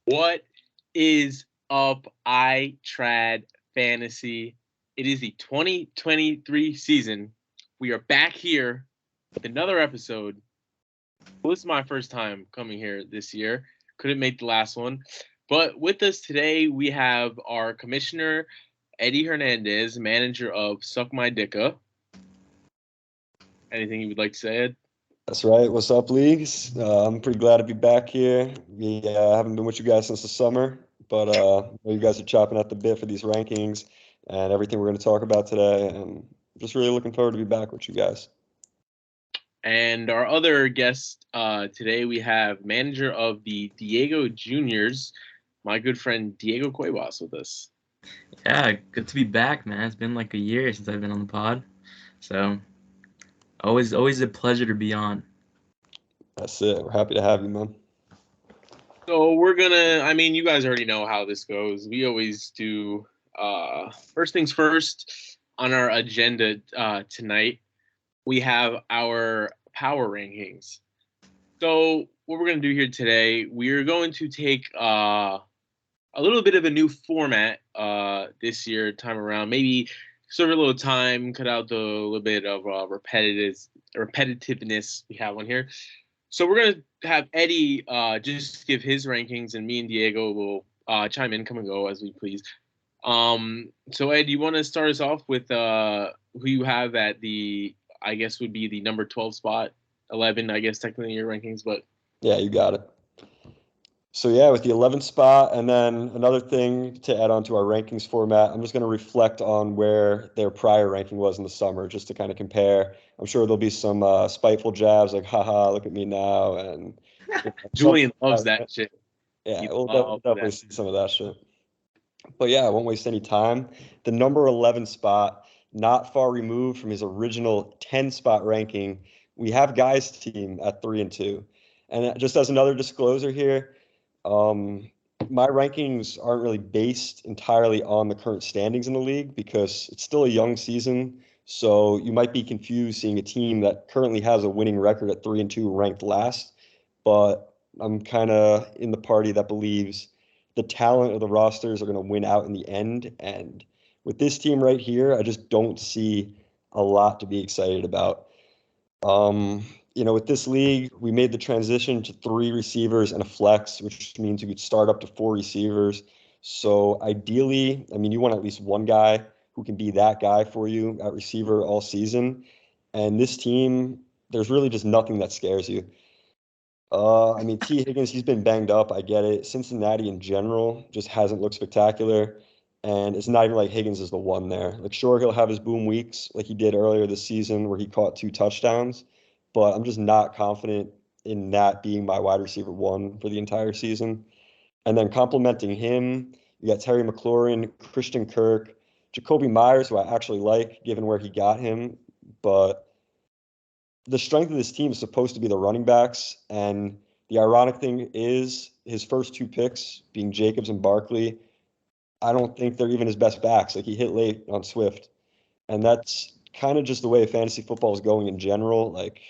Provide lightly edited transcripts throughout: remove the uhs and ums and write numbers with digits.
What is up, Itrad Fantasy? It is the 2023 season. We are back here with another episode. Well, this is my first time coming here this year. Couldn't make the last one. But with us today, we have our commissioner, Eddie Hernandez, manager of Suck My Dicka. Anything you would like to say, Ed? That's right. What's up, leagues? I'm pretty glad to be back here. We haven't been with you guys since the summer, but you guys are chopping at the bit for these rankings and everything we're going to talk about today. And I'm just really looking forward to be back with you guys. And our other guest today, we have manager of the Diego Juniors, my good friend Diego Cuevas with us. Yeah, good to be back, man. It's been like a year since I've been on the pod. So always a pleasure to be on. That's it. We're happy to have you, man. So you guys already know how this goes. We always do first things first on our agenda tonight. We have our power rankings. So what we're going to do here today, we're going to take a little bit of a new format this year, time around. Maybe serve a little time, cut out the little bit of repetitiveness we have on here. So we're going to have Eddie just give his rankings, and me and Diego will chime in, come and go as we please. So Ed, you want to start us off with who you have at I guess would be the number 12 spot, 11, I guess, technically in your rankings, but. Yeah, you got it. So yeah, with the 11th spot, and then another thing to add on to our rankings format, I'm just going to reflect on where their prior ranking was in the summer, just to kind of compare. I'm sure there'll be some spiteful jabs like, haha, look at me now. And Julian loves that shit. Yeah, we'll definitely see some of that shit. But yeah, I won't waste any time. The number 11 spot, not far removed from his original 10 spot ranking, we have Guy's team at 3 and 2. And just as another disclosure here, my rankings aren't really based entirely on the current standings in the league because it's still a young season. So you might be confused seeing a team that currently has a winning record at 3 and 2 ranked last. But I'm kind of in the party that believes the talent of the rosters are going to win out in the end. And with this team right here, I just don't see a lot to be excited about. With this league, we made the transition to 3 receivers and a flex, which means you could start up to 4 receivers. So ideally, you want at least one guy who can be that guy for you at receiver all season. And this team, there's really just nothing that scares you. T. Higgins, he's been banged up. I get it. Cincinnati in general just hasn't looked spectacular. And it's not even like Higgins is the one there. Like, sure, he'll have his boom weeks like he did earlier this season where he caught 2 touchdowns. But I'm just not confident in that being my wide receiver 1 for the entire season. And then complementing him, you got Terry McLaurin, Christian Kirk, Jacoby Myers, who I actually like given where he got him. But the strength of this team is supposed to be the running backs. And the ironic thing is his first 2 picks being Jacobs and Barkley, I don't think they're even his best backs. Like, he hit late on Swift. And that's kind of just the way fantasy football is going in general. Like,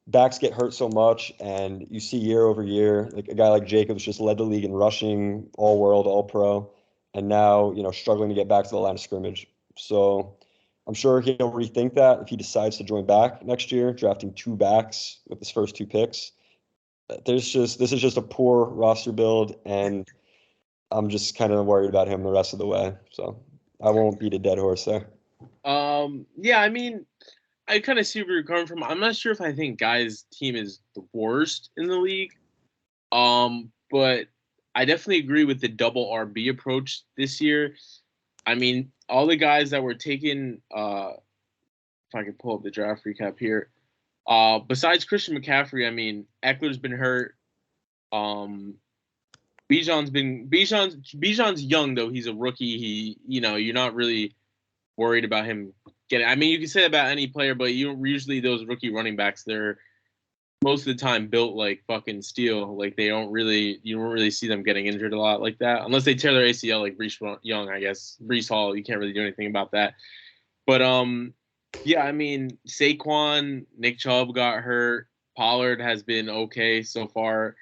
backs get hurt so much, and you see year over year, like a guy like Jacobs just led the league in rushing, all world, all pro, and now, struggling to get back to the line of scrimmage. So I'm sure he'll rethink that if he decides to join back next year, drafting 2 backs with his first 2 picks. This is just a poor roster build, and I'm just kind of worried about him the rest of the way. So I won't beat a dead horse there. Yeah, I kind of see where you're coming from. I'm not sure if I think Guy's team is the worst in the league. But I definitely agree with the double RB approach this year. All the guys that were taken, if I can pull up the draft recap here, besides Christian McCaffrey, Eckler's been hurt. Bijan's young though. He's a rookie. You're not really worried about him getting. You can say that about any player, but usually those rookie running backs, they're most of the time built like fucking steel. Like you don't really see them getting injured a lot like that, unless they tear their ACL like Brees Young, I guess. Brees Hall, you can't really do anything about that. But Saquon, Nick Chubb got hurt. Pollard has been okay so far.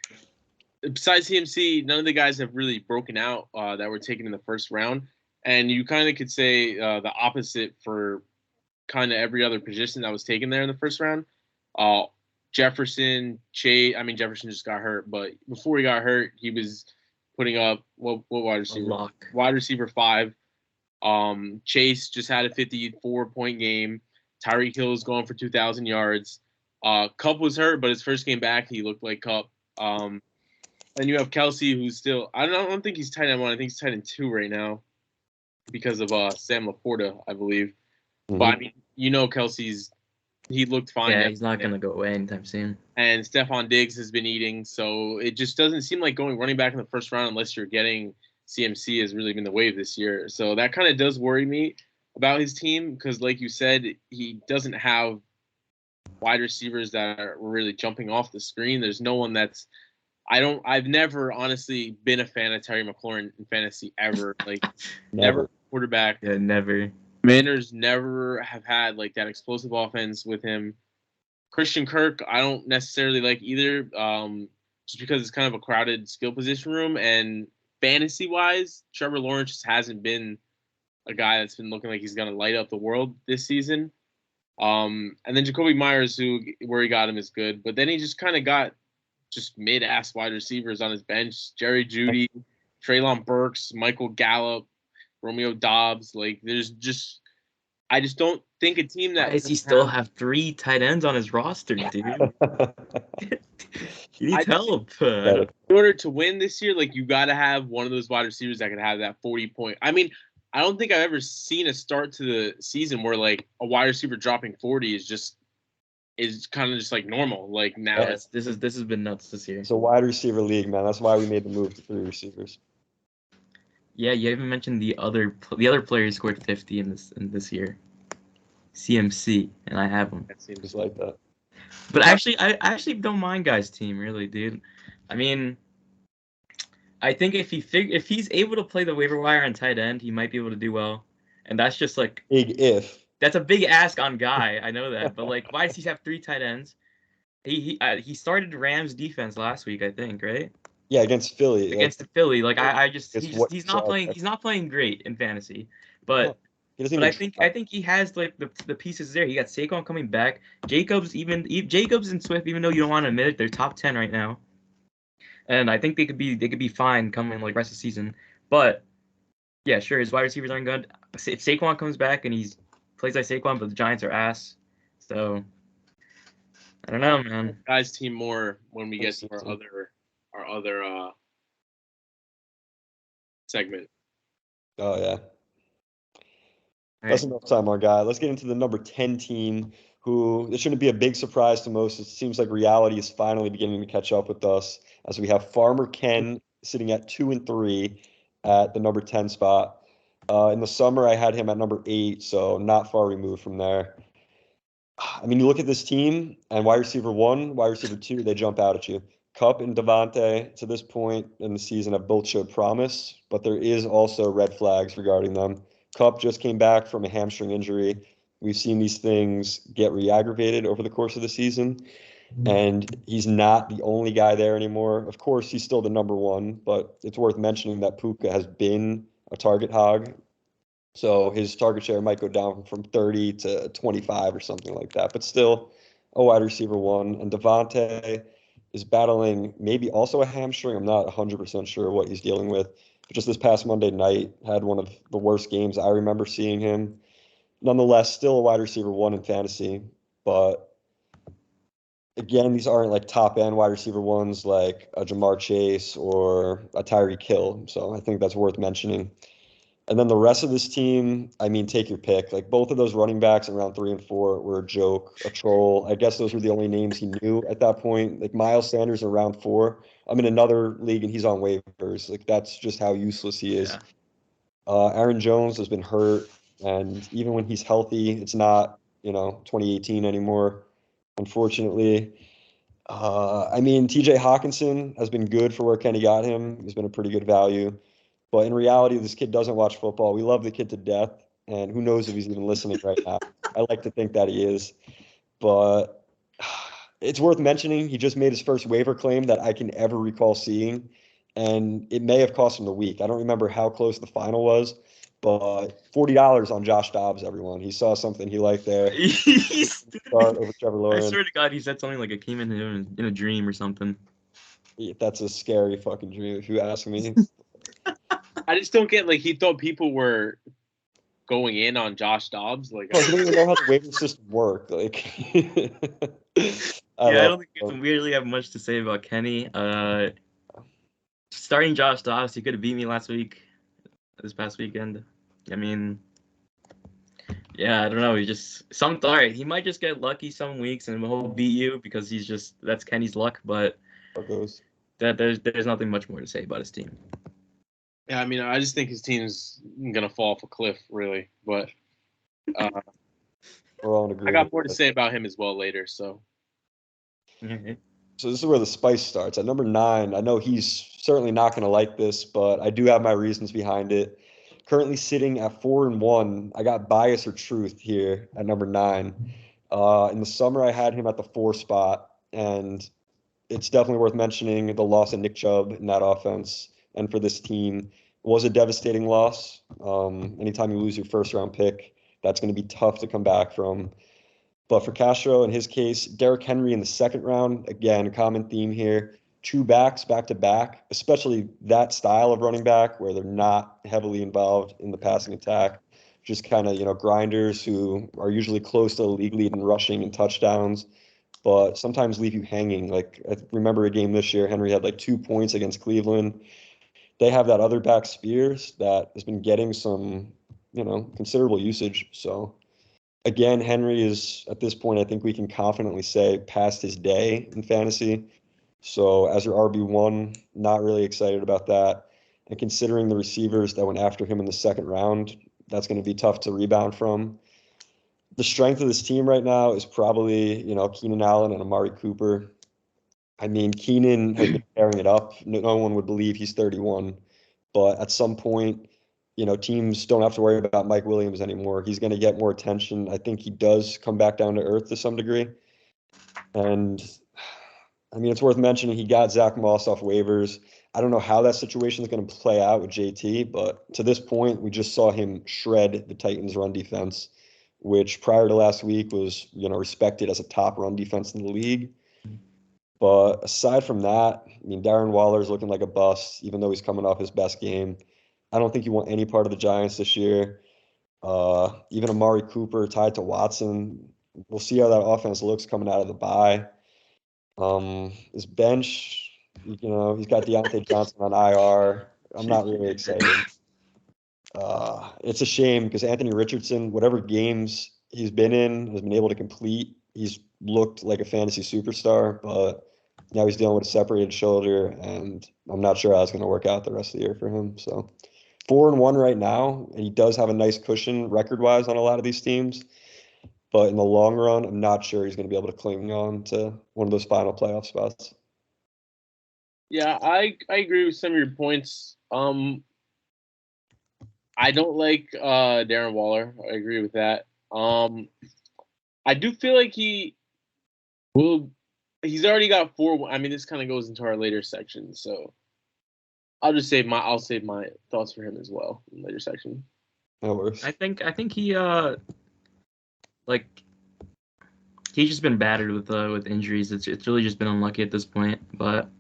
besides CMC, none of the guys have really broken out that were taken in the first round. And you kind of could say the opposite for kind of every other position that was taken there in the first round. Jefferson, Chase. I mean, Jefferson just got hurt, but before he got hurt, he was putting up what wide receiver? Lock. Wide receiver 5. Chase just had a 54-point game. Tyreek Hill is going for 2,000 yards. Kupp was hurt, but his first game back, he looked like Kupp. And you have Kelsey, who's still. I don't think he's tight end 1. I think he's tight end 2 right now, because of Sam Laporta, I believe. Mm-hmm. But I mean, Kelsey's. He looked fine. Yeah, he's not gonna go away anytime soon. And Stephon Diggs has been eating, so it just doesn't seem like going running back in the first round unless you're getting CMC has really been the wave this year. So that kind of does worry me about his team because, like you said, he doesn't have wide receivers that are really jumping off the screen. There's no one that's. I've never honestly been a fan of Terry McLaurin in fantasy ever. Like never quarterback. Yeah, never. Commanders never have had like that explosive offense with him. Christian Kirk, I don't necessarily like either, just because it's kind of a crowded skill position room. And fantasy-wise, Trevor Lawrence just hasn't been a guy that's been looking like he's going to light up the world this season. And then Jacoby Myers, where he got him is good. But then he just kind of got just mid-ass wide receivers on his bench. Jerry Jeudy, Treylon Burks, Michael Gallup, Romeo Dobbs. Like, I just don't think a team that. Why does he still have 3 tight ends on his roster, dude? He needs help. In order to win this year, like, you got to have one of those wide receivers that can have that 40-point. I mean, I don't think I've ever seen a start to the season where like a wide receiver dropping 40 is kind of just like normal. Like now, this has been nuts this year. It's a wide receiver league, man. That's why we made the move to 3 receivers. Yeah, you haven't mentioned the other player who scored 50 in this year. CMC, and I have him. It seems like that. But actually, I actually don't mind Guy's team, really, dude. I mean, I think if he's able to play the waiver wire on tight end, he might be able to do well. And that's just like big if. That's a big ask on Guy. I know that, but like, why does he have 3 tight ends? He started Rams defense last week, I think, right? Yeah, against Philly. Against the Philly, like he's not playing great in fantasy, but I think he has like the pieces there. He got Saquon coming back, Jacobs and Swift, even though you don't want to admit it, they're top 10 right now, and I think they could be fine coming like rest of the season. But yeah, sure, his wide receivers aren't good. If Saquon comes back and he plays like Saquon, but the Giants are ass, so I don't know, man. Guys, team more when we get to our other segment. Oh yeah. That's enough time, our guy. Let's get into the number 10 team, who this shouldn't be a big surprise to most. It seems like reality is finally beginning to catch up with us, as we have Farmer Ken sitting at 2-3 at the number 10 spot. In the summer, I had him at number 8, so not far removed from there. I mean, you look at this team, and wide receiver 1, wide receiver 2, they jump out at you. Kupp and Devontae, to this point in the season, have both showed promise, but there is also red flags regarding them. Kupp just came back from a hamstring injury. We've seen these things get re-aggravated over the course of the season, and he's not the only guy there anymore. Of course, he's still the number 1, but it's worth mentioning that Puka has been a target hog, so his target share might go down from 30 to 25 or something like that, but still a wide receiver 1. And Devontae is battling maybe also a hamstring. I'm not 100% sure what he's dealing with. But just this past Monday night, had one of the worst games I remember seeing him. Nonetheless, still a wide receiver 1 in fantasy. But again, these aren't like top end wide receiver 1s like a Jamar Chase or a Tyreek Hill. So I think that's worth mentioning. And then the rest of this team, I mean, take your pick. Like both of those running backs in round 3 and 4 were a joke, a troll. I guess those were the only names he knew at that point. Like Miles Sanders in round 4. I'm in another league and he's on waivers. Like that's just how useless he is. Yeah. Aaron Jones has been hurt, and even when he's healthy, it's not 2018 anymore, unfortunately. I mean, TJ Hawkinson has been good for where Kenny got him. He's been a pretty good value. But in reality, this kid doesn't watch football. We love the kid to death, and who knows if he's even listening right now. I like to think that he is. But It's worth mentioning he just made his first waiver claim that I can ever recall seeing, and it may have cost him the week. I don't remember how close the final was, but $40 on Josh Dobbs, everyone. He saw something he liked there. Start over Trevor Lawrence. I swear to God, he said something like it came in a dream or something. That's a scary fucking dream, if you ask me. I just don't get, like, he thought people were going in on Josh Dobbs. Like, he doesn't even know how the waiver system works. Like, I don't think we really have much to say about Kenny. Starting Josh Dobbs, he could have beat me this past weekend. I mean, yeah, I don't know. He might just get lucky some weeks and he'll beat you because that's Kenny's luck. But there's nothing much more to say about his team. Yeah, I mean, I just think his team's gonna fall off a cliff, really. But we're all in agreement. I got more to say about him as well later. So. Mm-hmm. So this is where the spice starts. At number 9, I know he's certainly not going to like this, but I do have my reasons behind it. Currently sitting at 4-1. I got bias or truth here at number 9. In the summer, I had him at the 4 spot, and it's definitely worth mentioning the loss of Nick Chubb in that offense. And for this team, it was a devastating loss. Anytime you lose your first-round pick, that's going to be tough to come back from. But for Castro, in his case, Derrick Henry in the second round, again, common theme here. 2 backs back to back, especially that style of running back where they're not heavily involved in the passing attack. Just kind of, grinders who are usually close to the league lead in rushing and touchdowns, but sometimes leave you hanging. Like, I remember a game this year, Henry had like 2 points against Cleveland. They have that other back, Spears, that has been getting some, considerable usage. So, again, Henry is, at this point, I think we can confidently say, past his day in fantasy. So as your RB1, not really excited about that. And considering the receivers that went after him in the second round, that's going to be tough to rebound from. The strength of this team right now is probably, Keenan Allen and Amari Cooper. I mean, Keenan has been tearing it up. No one would believe he's 31. But at some point, teams don't have to worry about Mike Williams anymore. He's going to get more attention. I think he does come back down to earth to some degree. And, I mean, it's worth mentioning he got Zach Moss off waivers. I don't know how that situation is going to play out with JT, but to this point, we just saw him shred the Titans' run defense, which prior to last week was, respected as a top run defense in the league. But aside from that, I mean, Darren Waller's looking like a bust, even though he's coming off his best game. I don't think you want any part of the Giants this year. Even Amari Cooper tied to Watson. We'll see how that offense looks coming out of the bye. His bench, he's got Deontay Johnson on IR. I'm not really excited. It's a shame because Anthony Richardson, whatever games he's been in, has been able to complete. He's looked like a fantasy superstar, but now he's dealing with a separated shoulder, and I'm not sure how it's going to work out the rest of the year for him. So 4-1 right now, and he does have a nice cushion record-wise on a lot of these teams. But in the long run, I'm not sure he's going to be able to cling on to one of those final playoff spots. Yeah, I agree with some of your points. I don't like Darren Waller. I agree with that. I do feel like he's already got 4. I mean, this kind of goes into our later section, so I'll save my thoughts for him as well in the later section. No worries. I think he he's just been battered with injuries. It's really just been unlucky at this point. But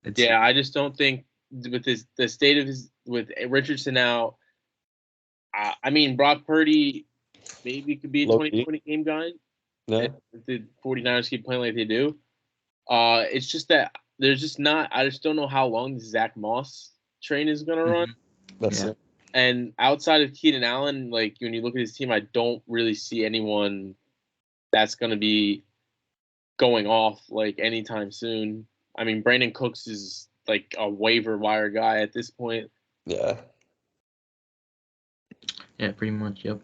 I just don't think with the state of with Richardson out. I mean, Brock Purdy maybe could be a 2020 game guy. Yeah. If the 49ers keep playing like they do. It's just that there's just not. I just don't know how long the Zach Moss train is gonna run. That's it. And outside of Keenan Allen, like when you look at his team, I don't really see anyone that's gonna be going off like anytime soon. I mean, Brandon Cooks is like a waiver wire guy at this point. Yeah. Yeah, pretty much. Yep.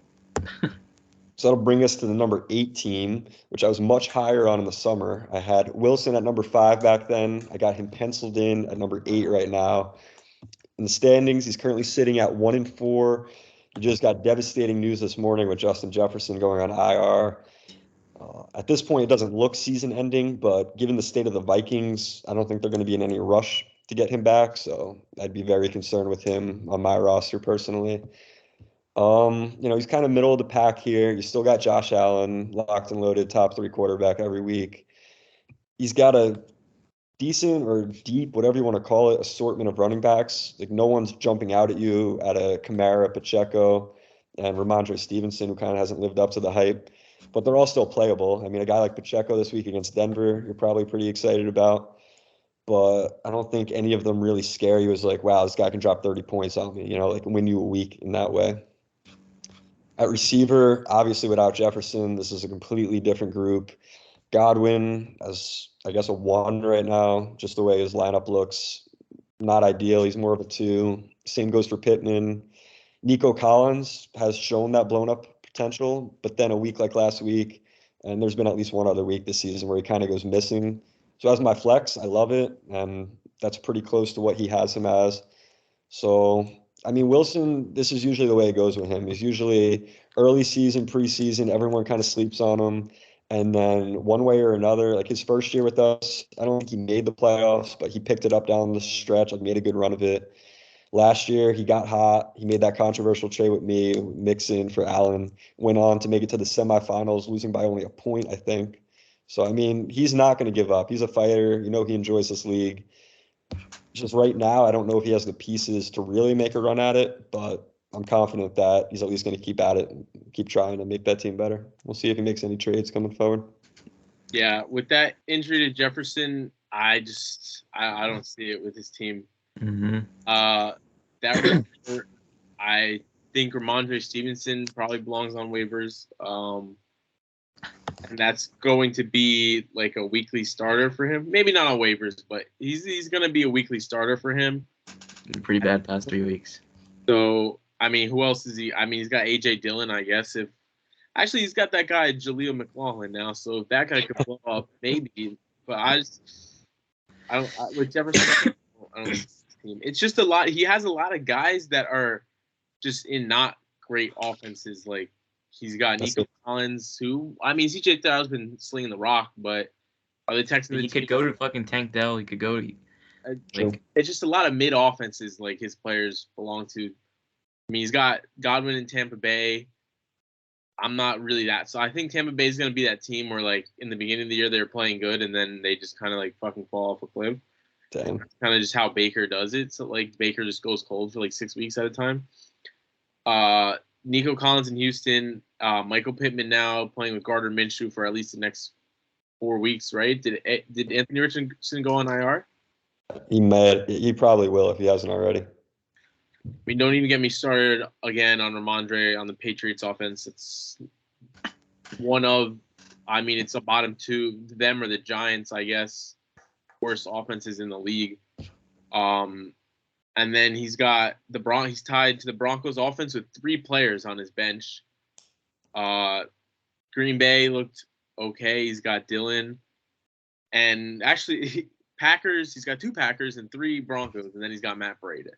So that'll bring us to the number 8 team, which I was much higher on in the summer. I had Wilson at number 5 back then. I got him penciled in at number 8 right now. In the standings, he's currently sitting at 1-4. He just got devastating news this morning with Justin Jefferson going on IR. At this point, it doesn't look season-ending, but given the state of the Vikings, I don't think they're going to be in any rush to get him back. So I'd be very concerned with him on my roster personally. He's kind of middle of the pack here. You still got Josh Allen, locked and loaded, top 3 quarterback every week. He's got a decent or deep, whatever you want to call it, assortment of running backs. Like no one's jumping out at you at a Kamara, Pacheco, and Ramondre Stevenson, who kind of hasn't lived up to the hype. But they're all still playable. I mean, a guy like Pacheco this week against Denver, you're probably pretty excited about. But I don't think any of them really scare you as like, wow, this guy can drop 30 points on me, like win you a week in that way. At receiver, obviously without Jefferson, this is a completely different group. Godwin as, I guess, a 1 right now, just the way his lineup looks. Not ideal. He's more of a 2. Same goes for Pittman. Nico Collins has shown that blown up potential, but then a week like last week, and there's been at least one other week this season where he kind of goes missing. So as my flex, I love it, and that's pretty close to what he has him as. So, I mean, Wilson, this is usually the way it goes with him. He's usually early season, preseason, everyone kind of sleeps on him. And then one way or another, like his first year with us, I don't think he made the playoffs, but he picked it up down the stretch, like made a good run of it. Last year, he got hot. He made that controversial trade with me, Mixon for Allen, went on to make it to the semifinals, losing by only a point, I think. So, I mean, he's not going to give up. He's a fighter. He enjoys this league. Just right now, I don't know if he has the pieces to really make a run at it, but I'm confident that he's at least going to keep at it and keep trying to make that team better. We'll see if he makes any trades coming forward. Yeah, with that injury to Jefferson, I don't see it with his team. Mm-hmm. I think Ramondre Stevenson probably belongs on waivers. And that's going to be like a weekly starter for him. Maybe not on waivers, but he's going to be a weekly starter for him. Pretty bad past 3 weeks. So, I mean, who else is he? I mean, he's got A.J. Dillon, I guess. Actually, he's got that guy, Jaleel McLaughlin, now. So if that guy could blow up, maybe. But with Jefferson, I don't see his team. It's just a lot. He has a lot of guys that are just in not great offenses. Like, he's got Nico Collins, who, I mean, CJ Stroud's been slinging the rock, but are the Texans? He could go to fucking Tank Dell. He could go to. It's just a lot of mid offenses like his players belong to. I mean, he's got Godwin in Tampa Bay. I'm not really that. So I think Tampa Bay is going to be that team where, like, in the beginning of the year, they were playing good, and then they just kind of, like, fucking fall off a cliff. Damn. That's kind of just how Baker does it. So, like, Baker just goes cold for, like, 6 weeks at a time. Nico Collins in Houston. Michael Pittman now playing with Gardner Minshew for at least the next 4 weeks, right? Did Anthony Richardson go on IR? He probably will if he hasn't already. I mean, don't even get me started again on Ramondre on the Patriots offense. It's it's a bottom 2, them or the Giants, I guess, worst offenses in the league. And then he's got he's tied to the Broncos offense with 3 players on his bench. Green Bay looked okay. He's got Dillon. And actually, Packers, he's got 2 Packers and 3 Broncos, and then he's got Matt Breida.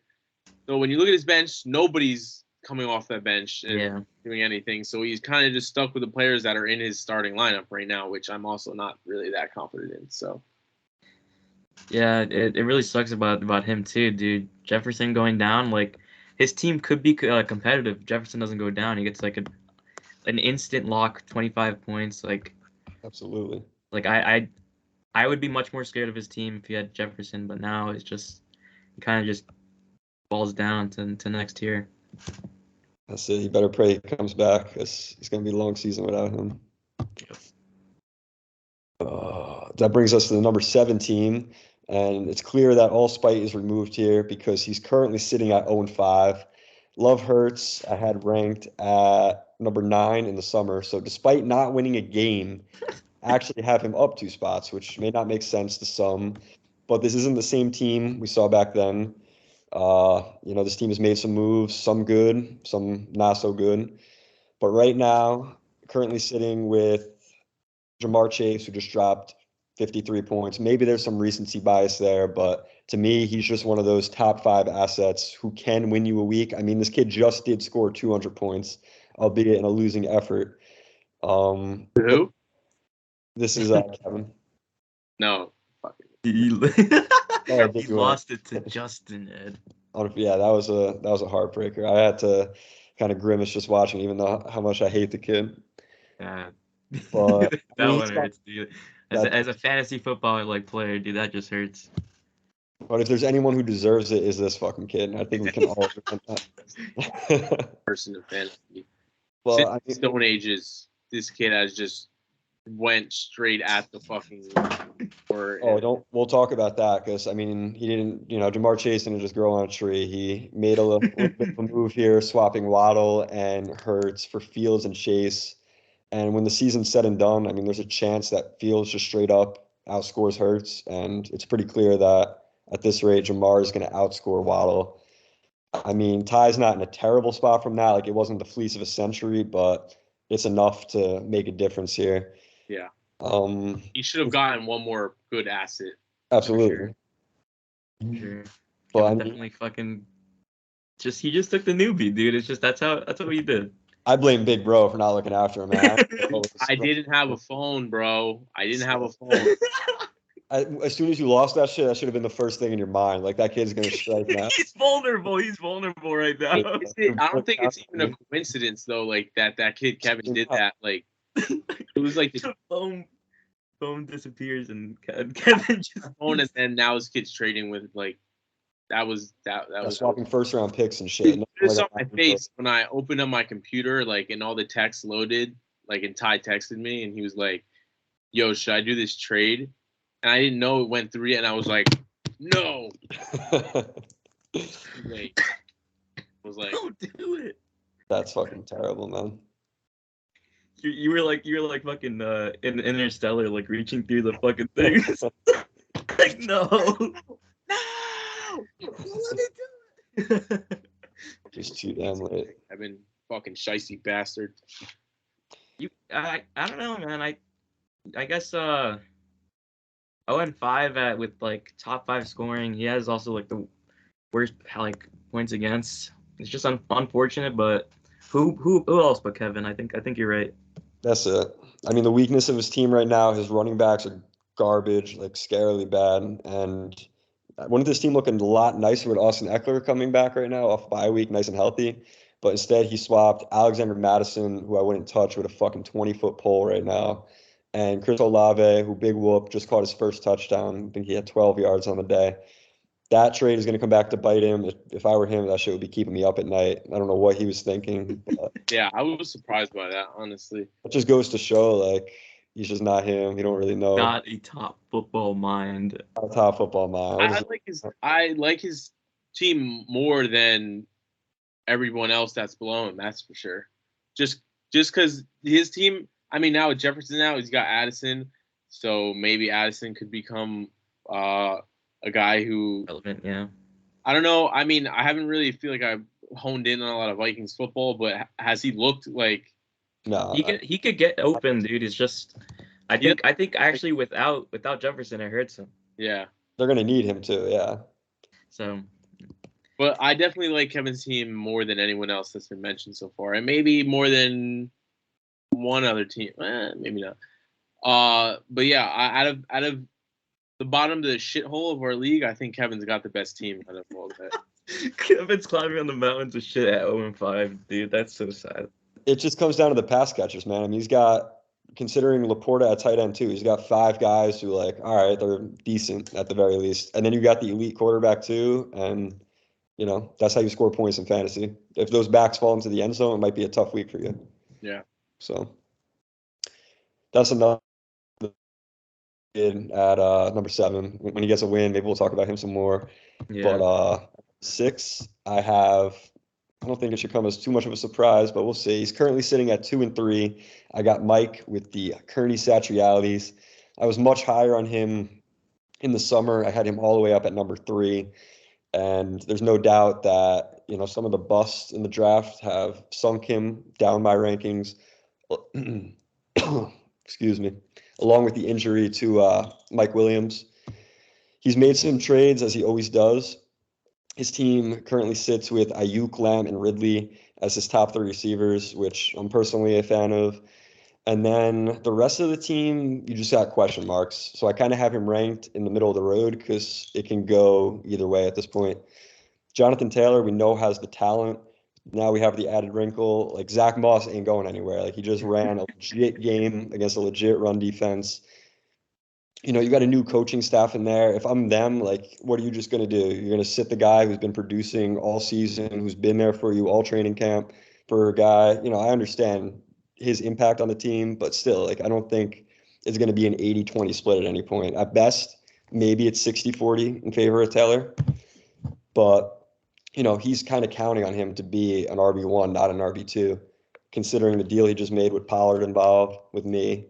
So when you look at his bench, nobody's coming off that bench and doing anything. So he's kind of just stuck with the players that are in his starting lineup right now, which I'm also not really that confident in. So yeah, it really sucks about him too, dude. Jefferson going down, like his team could be competitive. Jefferson doesn't go down, he gets like an instant lock, 25 points. Like absolutely. Like I would be much more scared of his team if he had Jefferson, but now it's just he kind of just falls down to next year. That's it. You better pray he comes back because it's going to be a long season without him. That brings us to the number 17, and it's clear that all spite is removed here because he's currently sitting at 0-5. Love Hurts I had ranked at number 9 in the summer, so despite not winning a game, I actually have him up 2 spots, which may not make sense to some, but this isn't the same team we saw back then. This team has made some moves, some good, some not so good. But right now, currently sitting with Jamar Chase, who just dropped 53 points. Maybe there's some recency bias there, but to me, he's just one of those top 5 assets who can win you a week. I mean, this kid just did score 200 points, albeit in a losing effort. Who? This is Kevin. No. He lost it to Justin, Ed. Yeah, that was a heartbreaker. I had to kind of grimace just watching, even though how much I hate the kid. Yeah, but that one hurts, dude. As a fantasy football player, dude, that just hurts. But if there's anyone who deserves it, is this fucking kid. And I think we can all agree on that. Person of fantasy. Well, since Stone Ages, this kid has just went straight at the fucking. We'll talk about that because I mean he didn't, Jamar Chase didn't just grow on a tree. He made a little bit of a move here, swapping Waddle and Hurts for Fields and Chase. And when the season's said and done, I mean, there's a chance that Fields just straight up outscores Hurts, and it's pretty clear that at this rate, Jamar is going to outscore Waddle. I mean, Ty's not in a terrible spot from that. Like, it wasn't the fleece of a century, but it's enough to make a difference here. Yeah. He should have gotten one more good asset. Absolutely. Sure. But I mean, definitely fucking he just took the newbie, dude. It's just that's what he did. I blame Big Bro for not looking after him, man. I didn't have a phone, bro. I didn't have a phone. As soon as you lost that shit, that should have been the first thing in your mind. Like, that kid's gonna strike now. He's vulnerable. He's vulnerable right now. I don't think it's even a coincidence though. Like that kid Kevin did that. Like it was like the phone disappears and Kevin just phone, and then now his kid's trading with like. That was swapping first round picks and shit. It just saw my face when I opened up my computer, like, and all the text loaded, like, and Ty texted me, and he was like, "Yo, should I do this trade?" And I didn't know it went through yet, and I was like, "No." Like, I was like, "Don't do it." That's fucking terrible, man. You were like fucking in Interstellar, like reaching through the fucking things. Like no. Just too damn late. I've been fucking shicey bastard. I don't know, man. I guess 0-5 with like top 5 scoring. He has also like the worst points against. It's just unfortunate, but who else but Kevin? I think you're right. That's it. I mean, the weakness of his team right now, his running backs are garbage, like scarily bad, and wouldn't this team looking a lot nicer with Austin Eckler coming back right now off bye week, nice and healthy? But instead, he swapped Alexander Mattison, who I wouldn't touch, with a fucking 20-foot pole right now, and Chris Olave, who big whoop, just caught his first touchdown. I think he had 12 yards on the day. That trade is going to come back to bite him. If I were him, that shit would be keeping me up at night. I don't know what he was thinking. But yeah, I was surprised by that, honestly. It just goes to show, like, he's just not him. You don't really know. Not a top football mind. Not a top football mind. I like his team more than everyone else that's below him. That's for sure. Just because his team. I mean, now with Jefferson, he's got Addison, so maybe Addison could become a guy who relevant. Yeah. I don't know. I mean, I haven't really feel like I've honed in on a lot of Vikings football, but has he looked like? No, he could get open, dude. It's just I think actually without Jefferson it hurts him. Yeah. They're gonna need him too, yeah. So but I definitely like Kevin's team more than anyone else that's been mentioned so far. And maybe more than one other team. Maybe not. But yeah, out of the bottom of the shithole of our league, I think Kevin's got the best team out of all of it. Kevin's climbing on the mountains of shit at 0-5, dude. That's so sad. It just comes down to the pass catchers, man. I mean, he's got, considering Laporta at tight end too, he's got 5 guys who, like, all right, they're decent at the very least. And then you got the elite quarterback too. And, that's how you score points in fantasy. If those backs fall into the end zone, it might be a tough week for you. Yeah. So that's another kid at number 7. When he gets a win, maybe we'll talk about him some more. Yeah. But 6, I don't think it should come as too much of a surprise, but we'll see. He's currently sitting at 2-3. I got Mike with the Kearney Satriales. I was much higher on him in the summer. I had him all the way up at number 3. And there's no doubt that, some of the busts in the draft have sunk him down my rankings. Excuse me. Along with the injury to Mike Williams. He's made some trades, as he always does. His team currently sits with Ayuk, Lamb, and Ridley as his top 3 receivers, which I'm personally a fan of. And then the rest of the team, you just got question marks. So I kind of have him ranked in the middle of the road because it can go either way at this point. Jonathan Taylor, we know, has the talent. Now we have the added wrinkle. Like, Zach Moss ain't going anywhere. Like, he just ran a legit game against a legit run defense. You know, you got a new coaching staff in there. If I'm them, like, what are you just going to do? You're going to sit the guy who's been producing all season, who's been there for you all training camp, for a guy, you know, I understand his impact on the team, but still, like, I don't think it's going to be an 80-20 split at any point. At best, maybe it's 60-40 in favor of Taylor. But, you know, he's kind of counting on him to be an RB1, not an RB2, considering the deal he just made with Pollard involved, with me.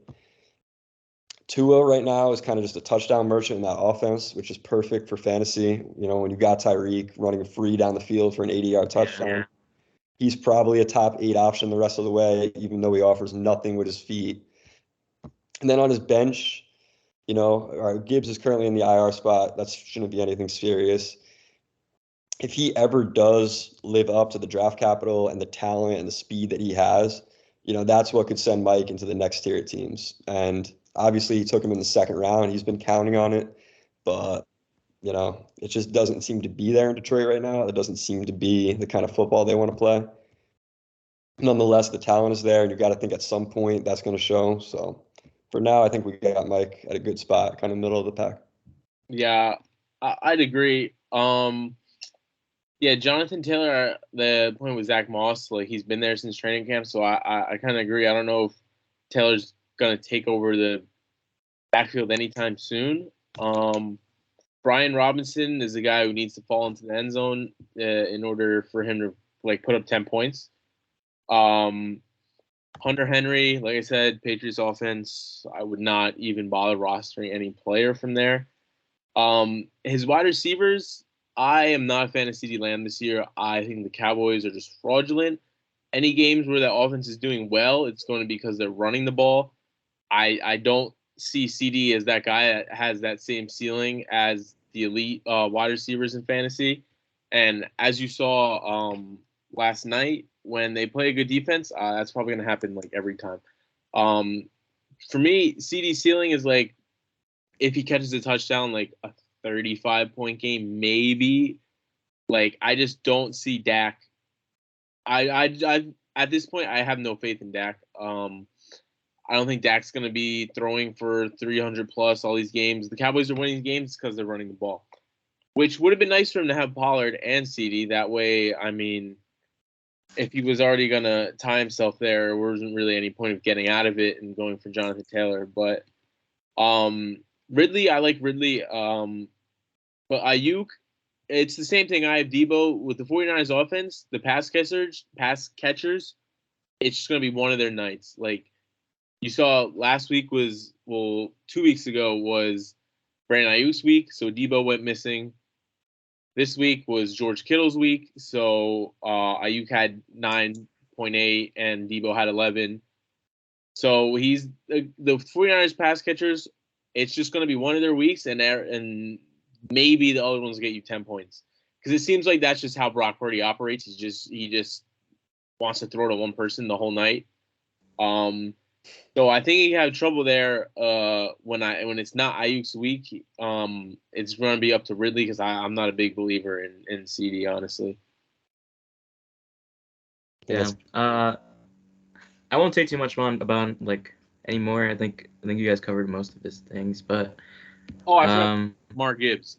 Tua right now is kind of just a touchdown merchant in that offense, which is perfect for fantasy. You know, when you got Tyreek running free down the field for an 80-yard touchdown, he's probably a top 8 option the rest of the way, even though he offers nothing with his feet. And then on his bench, you know, Gibbs is currently in the IR spot. That shouldn't be anything serious. If he ever does live up to the draft capital and the talent and the speed that he has, you know, that's what could send Mike into the next tier of teams. And obviously, he took him in the second round. He's been counting on it, but, you know, it just doesn't seem to be there in Detroit right now. It doesn't seem to be the kind of football they want to play. Nonetheless, the talent is there, and you got to think at some point that's going to show. So for now, I think we got Mike at a good spot, kind of middle of the pack. Yeah, I'd agree. Yeah, Jonathan Taylor, the point with Zach Moss, like, he's been there since training camp, so I kind of agree. I don't know if Taylor's going to take over the backfield anytime soon. Brian Robinson is the guy who needs to fall into the end zone in order for him to, like, put up 10 points. Hunter Henry, like I said, Patriots offense, I would not even bother rostering any player from there. His wide receivers, I am not a fan of CeeDee Lamb this year. I think the Cowboys are just fraudulent. Any games where that offense is doing well, it's going to be because they're running the ball. I don't see CD as that guy that has that same ceiling as the elite wide receivers in fantasy. And as you saw last night, when they play a good defense, that's probably going to happen like every time. For me, CD ceiling is like if he catches a touchdown, like a 35-point game, maybe. Like, I just don't see Dak. I at this point, I have no faith in Dak. I don't think Dak's going to be throwing for 300 plus all these games. The Cowboys are winning games because they're running the ball, which would have been nice for him to have Pollard and CD. That way, I mean, if he was already going to tie himself there wasn't really any point of getting out of it and going for Jonathan Taylor. But Ridley, I like Ridley. But Ayuk, it's the same thing. I have Debo with the 49ers offense, the pass catchers, it's just going to be one of their nights. Like, you saw last week 2 weeks ago was Brandon Ayuk's week, so Debo went missing. This week was George Kittle's week, so Ayuk had 9.8 and Debo had 11. So he's the 49ers pass catchers. It's just going to be one of their weeks, and maybe the other ones get you 10 points. Because it seems like that's just how Brock Purdy operates. He just wants to throw to one person the whole night. So I think he had trouble there when it's not Ayuk's week. It's going to be up to Ridley because I'm not a big believer in CD, honestly. Yeah. I won't say too much about like anymore. I think you guys covered most of his things, but I forgot Mark Gibbs.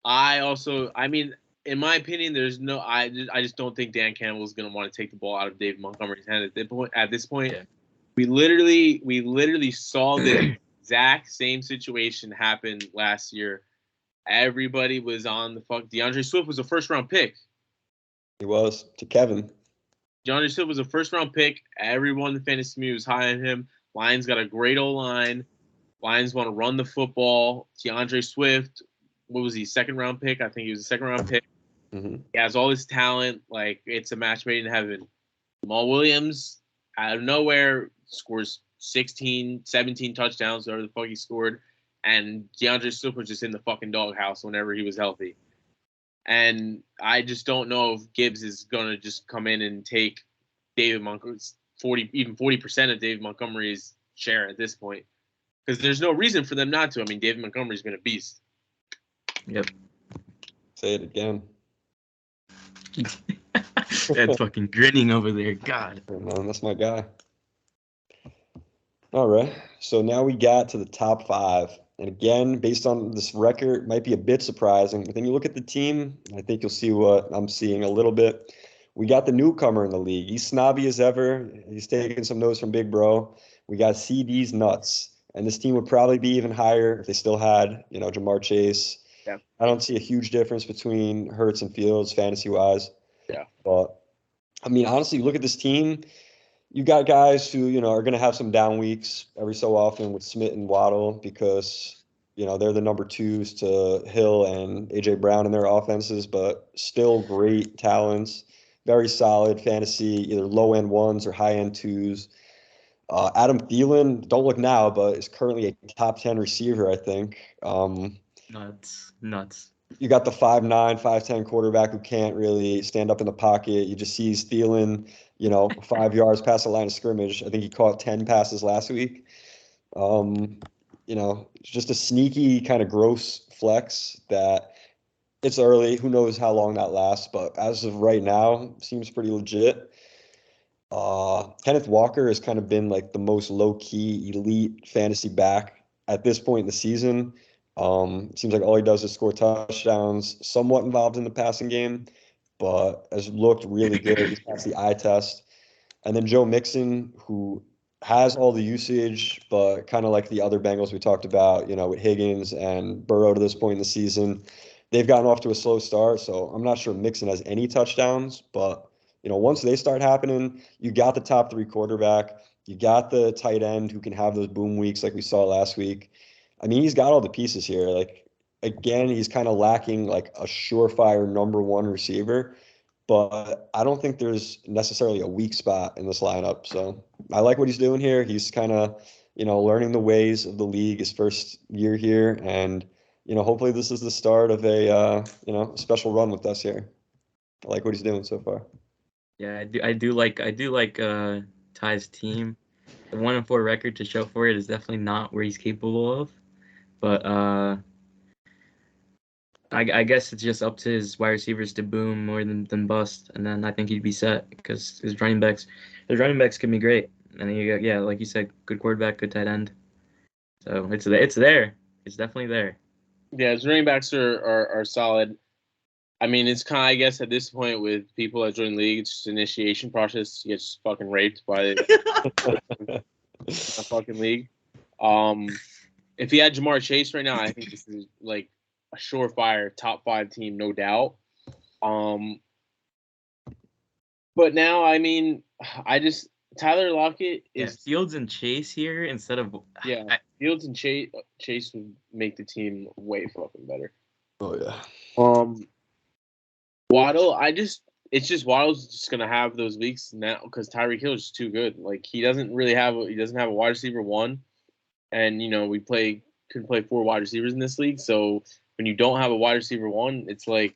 I mean, in my opinion, I just don't think Dan Campbell is going to want to take the ball out of David Montgomery's hand at this point. Yeah. We literally saw the exact same situation happen last year. Everybody was on the fuck. DeAndre Swift was a first-round pick. He was, to Kevin. DeAndre Swift was a first-round pick. Everyone in the fantasy community was high on him. Lions got a great O-line. Lions want to run the football. DeAndre Swift, what was he, second-round pick? I think he was a second-round pick. Mm-hmm. He has all this talent. Like, it's a match made in heaven. Jamal Williams, out of nowhere, scores 16, 17 touchdowns, whatever the fuck he scored. And DeAndre Swift was just in the fucking doghouse whenever he was healthy. And I just don't know if Gibbs is going to just come in and take David Montgomery. 40% of David Montgomery's share at this point, because there's no reason for them not to. I mean, David Montgomery's been a beast. Yep. Say it again. That's fucking grinning over there. God. Man, that's my guy. All right. So now we got to the top 5. And again, based on this record, might be a bit surprising. But then you look at the team, I think you'll see what I'm seeing a little bit. We got the newcomer in the league. He's snobby as ever. He's taking some notes from Big Bro. We got CD's nuts. And this team would probably be even higher if they still had, Jamar Chase. Yeah. I don't see a huge difference between Hurts and Fields fantasy-wise. Yeah. But, I mean, honestly, look at this team. You got guys who, are going to have some down weeks every so often with Smith and Waddle because, they're the number 2s to Hill and A.J. Brown in their offenses, but still great talents, very solid fantasy, either low-end 1s or high-end 2s. Adam Thielen, don't look now, but is currently a top 10 receiver, I think. Nuts. You got the 5'9", 5'10" quarterback who can't really stand up in the pocket. You just see Thielen, 5 yards past the line of scrimmage. I think he caught 10 passes last week. Just a sneaky kind of gross flex that it's early. Who knows how long that lasts, but as of right now, seems pretty legit. Kenneth Walker has kind of been like the most low-key elite fantasy back at this point in the season. Seems like all he does is score touchdowns, somewhat involved in the passing game, but has looked really good. He's passed the eye test. And then Joe Mixon, who has all the usage, but kind of like the other Bengals we talked about, with Higgins and Burrow to this point in the season, they've gotten off to a slow start. So I'm not sure Mixon has any touchdowns, but once they start happening, you got the top 3 quarterback, you got the tight end who can have those boom weeks like we saw last week. I mean, he's got all the pieces here. Like, again, he's kind of lacking like a surefire number 1 receiver, but I don't think there's necessarily a weak spot in this lineup. So I like what he's doing here. He's kind of, learning the ways of the league his first year here. And, hopefully this is the start of a special run with us here. I like what he's doing so far. Yeah, I do like Ty's team. The 1-4 record to show for it is definitely not where he's capable of. But I guess it's just up to his wide receivers to boom more than bust, and then I think he'd be set because his running backs can be great. And then you got, like you said, good quarterback, good tight end. So it's there. It's definitely there. Yeah, his running backs are solid. I mean, it's kind of, I guess, at this point with people that join the league, it's just an initiation process. You get just fucking raped by a fucking league. If he had Jamar Chase right now, I think this is like a surefire top 5 team, no doubt. But now, I mean, Tyler Lockett is Fields and Chase here instead of Fields and Chase would make the team way fucking better. Oh yeah. Waddle, Waddle's just gonna have those weeks now because Tyreek Hill is just too good. Like he doesn't have a wide receiver 1, and we could play 4 wide receivers in this league. So when you don't have a wide receiver 1, it's like.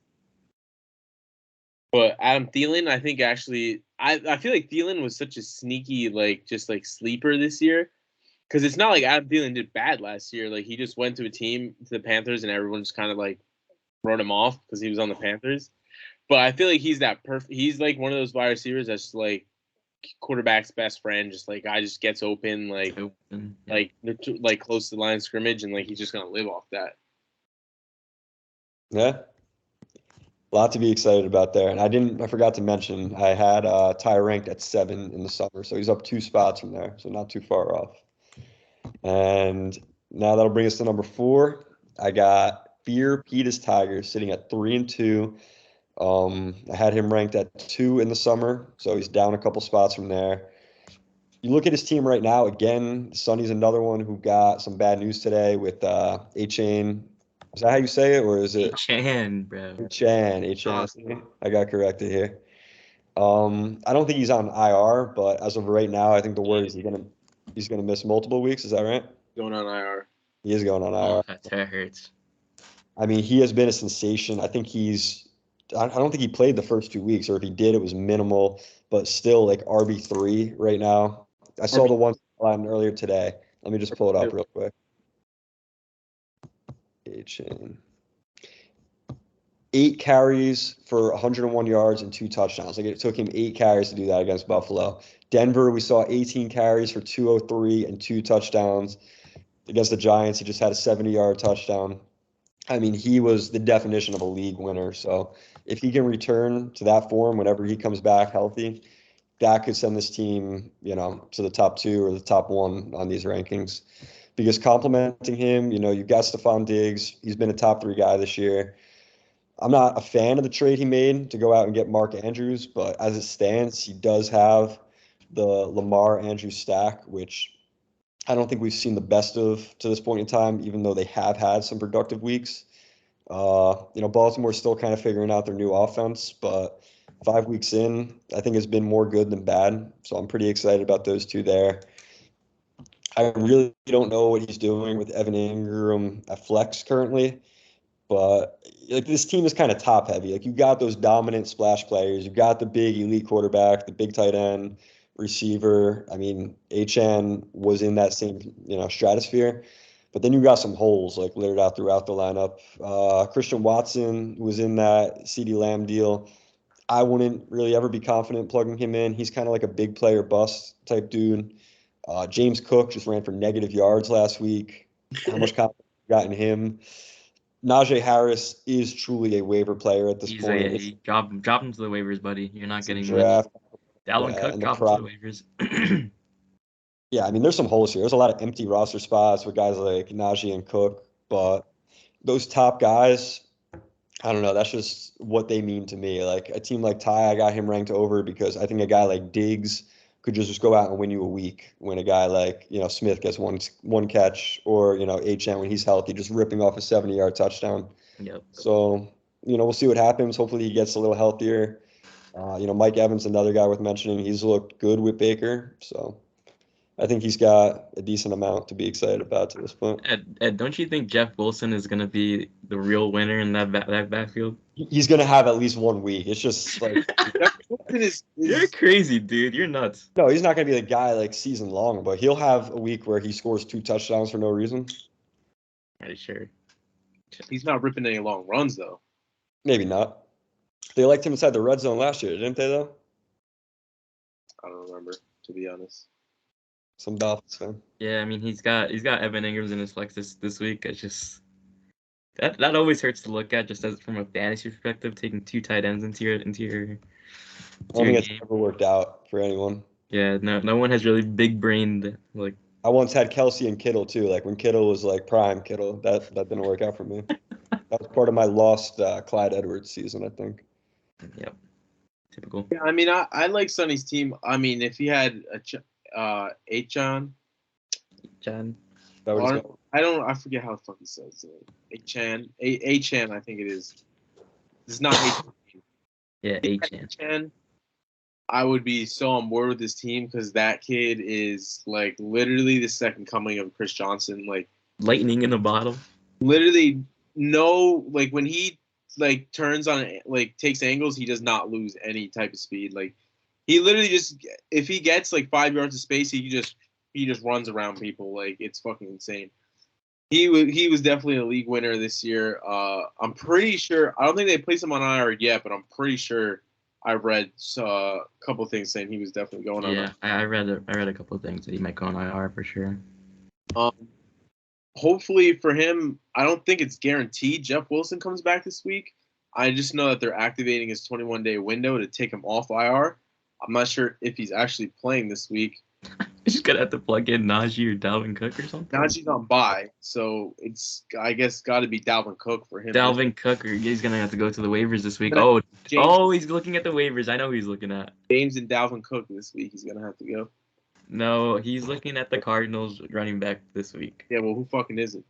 But Adam Thielen, I think actually, I feel like Thielen was such a sneaky sleeper this year, because it's not like Adam Thielen did bad last year. Like he just went to the Panthers, and everyone just kind of like wrote him off because he was on the Panthers. But I feel like he's he's like one of those wide receivers that's like quarterback's best friend. Just like guy just gets open, like close to the line of scrimmage, and like he's just gonna live off that. Yeah, a lot to be excited about there. And I forgot to mention I had Ty ranked at 7 in the summer, so he's up 2 spots from there, so not too far off. And now that'll bring us to number 4. I got Fear Pete's Tigers sitting at 3-2. I had him ranked at 2 in the summer, so he's down a couple spots from there. You look at his team right now, again, Sonny's another one who got some bad news today with A-Chain. Is that how you say it, or is it? A-Chan, bro. A-Chan. I got corrected here. I don't think he's on IR, but as of right now, I think the word is he's gonna miss multiple weeks. Is that right? Going on IR. He is going on IR. That hurts. I mean, he has been a sensation. I think he's I don't think he played the first 2 weeks, or if he did, it was minimal, but still like RB3 right now. I saw the one line earlier today. Let me just pull it up real quick. Chain. 8 carries for 101 yards and 2 touchdowns. Like, it took him 8 carries to do that against Buffalo. Denver, we saw 18 carries for 203 and 2 touchdowns. Against the Giants, he just had a 70-yard touchdown. I mean, he was the definition of a league winner. So if he can return to that form whenever he comes back healthy, that could send this team, to the top 2 or the top 1 on these rankings. Because complimenting him, you've got Stephon Diggs. He's been a top 3 guy this year. I'm not a fan of the trade he made to go out and get Mark Andrews, but as it stands, he does have the Lamar Andrews stack, which I don't think we've seen the best of to this point in time, even though they have had some productive weeks. Baltimore's still kind of figuring out their new offense, but 5 weeks in, I think it's been more good than bad. So I'm pretty excited about those 2 there. I really don't know what he's doing with Evan Ingram at flex currently, but like, this team is kind of top heavy. Like, you got those dominant splash players, you got the big elite quarterback, the big tight end, receiver. I mean, HN was in that same stratosphere, but then you got some holes like littered out throughout the lineup. Christian Watson was in that CeeDee Lamb deal. I wouldn't really ever be confident plugging him in. He's kind of like a big player bust type dude. James Cook just ran for negative yards last week. How much confidence you got in him? Najee Harris is truly a waiver player at this point. Drop him to the waivers, buddy. You're not getting much. Dalvin Cook, drop him to the waivers. Yeah, I mean, there's some holes here. There's a lot of empty roster spots with guys like Najee and Cook, but those top guys, I don't know. That's just what they mean to me. Like, a team like Ty, I got him ranked over because I think a guy like Diggs could just go out and win you a week when a guy like, Smith gets one catch, or, HN when he's healthy, just ripping off a 70-yard touchdown. Yep. So, we'll see what happens. Hopefully he gets a little healthier. Mike Evans, another guy worth mentioning. He's looked good with Baker. So I think he's got a decent amount to be excited about to this point. Ed, don't you think Jeff Wilson is going to be the real winner in that backfield? He's going to have at least 1 week. It's just like you're crazy, dude. You're nuts. No, he's not going to be the guy like season long, but he'll have a week where he scores 2 touchdowns for no reason. Are you sure? He's not ripping any long runs, though. Maybe not. They liked him inside the red zone last year, didn't they, though? I don't remember, to be honest. Some Dolphins fan. Yeah, I mean, he's got Evan Ingram in his flex this week. It's just that always hurts to look at, just as from a fantasy perspective, taking 2 tight ends into your I don't think it's ever worked out for anyone. Yeah, no one has really big brained like. I once had Kelsey and Kittle too. Like, when Kittle was like prime Kittle, that didn't work out for me. That was part of my lost Clyde Edwards season, I think. Yep. Typical. Yeah, I mean, I like Sonny's team. I mean, if he had a John. I forget how the fuck he says it. A-Chan, I think it is. It's not A-Chan. Yeah, A-Chan. I would be so on board with this team because that kid is like literally the second coming of Chris Johnson. Like, lightning in a bottle. Literally, like when he like turns on, like takes angles, he does not lose any type of speed. Like, he literally just, if he gets like 5 yards of space, he just runs around people. Like, it's fucking insane. He was definitely a league winner this year. I'm pretty sure, I don't think they placed him on IR yet, but I'm pretty sure I read a couple of things saying he was definitely going on. Yeah, I read a couple of things that he might go on IR for sure. Hopefully for him, I don't think it's guaranteed Jeff Wilson comes back this week. I just know that they're activating his 21-day window to take him off IR. I'm not sure if he's actually playing this week. He's gonna have to plug in Najee or Dalvin Cook or something. Najee's on bye, so it's, I guess, got to be Dalvin Cook for him. Dalvin Cook, or he's gonna have to go to the waivers this week. He's looking at the waivers. I know who he's looking at. James and Dalvin Cook this week. He's gonna have to go. No, he's looking at the Cardinals running back this week. Yeah, well, who fucking is it?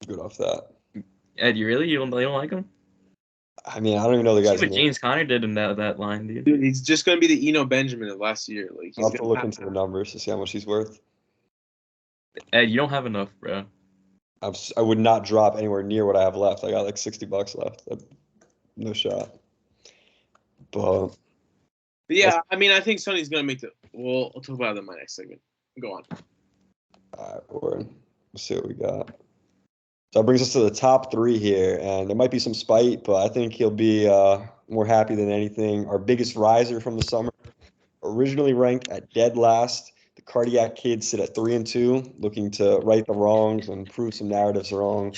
Good off that. Ed, you don't like him? I mean, I don't even know the guy's name. See what James Conner did in that line, dude. Dude, he's just gonna be the Eno Benjamin of last year. Like, I'll have to look into the numbers to see how much he's worth. Ed, you don't have enough, bro. I would not drop anywhere near what I have left. I got like $60 left. No shot. But yeah, I mean, I think Sonny's gonna make the. Well, I'll talk about that in my next segment. Go on. All right, let's see what we got. So that brings us to the top 3 here, and there might be some spite, but I think he'll be more happy than anything. Our biggest riser from the summer, originally ranked at dead last. The Cardiac Kids sit at 3-2, looking to right the wrongs and prove some narratives wrong.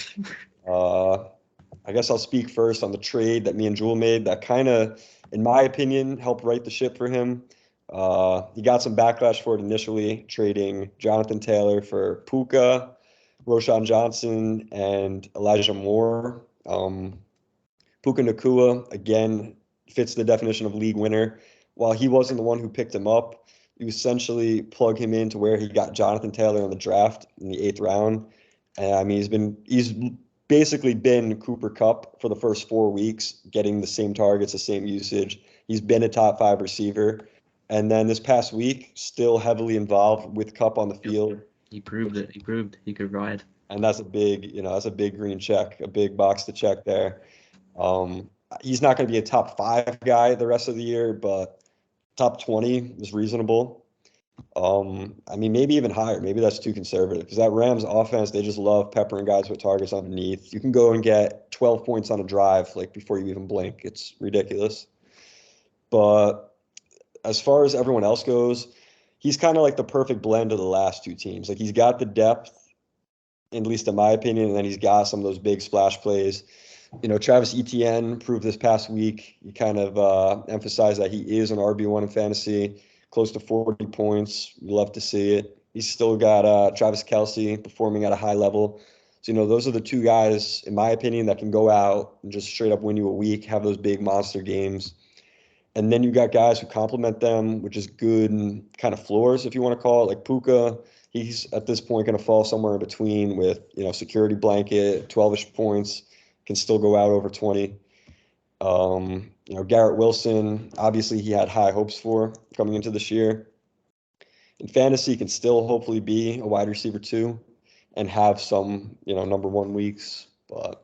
I guess I'll speak first on the trade that me and Jewel made. That kind of, in my opinion, helped right the ship for him. He got some backlash for it initially, trading Jonathan Taylor for Puka, Roshan Johnson, and Elijah Moore. Puka Nacua, again, fits the definition of league winner. While he wasn't the one who picked him up, you essentially plug him into where he got Jonathan Taylor in the draft in the 8th round. And I mean, he's basically been Cooper Kupp for the first 4 weeks, getting the same targets, the same usage. He's been a top 5 receiver. And then this past week, still heavily involved with Kupp on the field. He proved it. He proved he could ride. And that's a big green check, a big box to check there. He's not going to be a top 5 guy the rest of the year, but top 20 is reasonable. I mean, maybe even higher. Maybe that's too conservative because that Rams offense, they just love peppering guys with targets underneath. You can go and get 12 points on a drive like before you even blink. It's ridiculous. But as far as everyone else goes, he's kind of like the perfect blend of the last 2 teams. Like he's got the depth, at least in my opinion, and then he's got some of those big splash plays. Travis Etienne proved this past week. He kind of emphasized that he is an RB1 in fantasy, close to 40 points. We love to see it. He's still got Travis Kelce performing at a high level. So, those are the 2 guys, in my opinion, that can go out and just straight up win you a week, have those big monster games. And then you got guys who complement them, which is good and kind of floors, if you want to call it, like Puka. He's at this point going to fall somewhere in between with, security blanket, 12-ish points, can still go out over 20. Garrett Wilson, obviously he had high hopes for coming into this year. In fantasy, can still hopefully be a wide receiver 2 and have some, number 1 weeks. But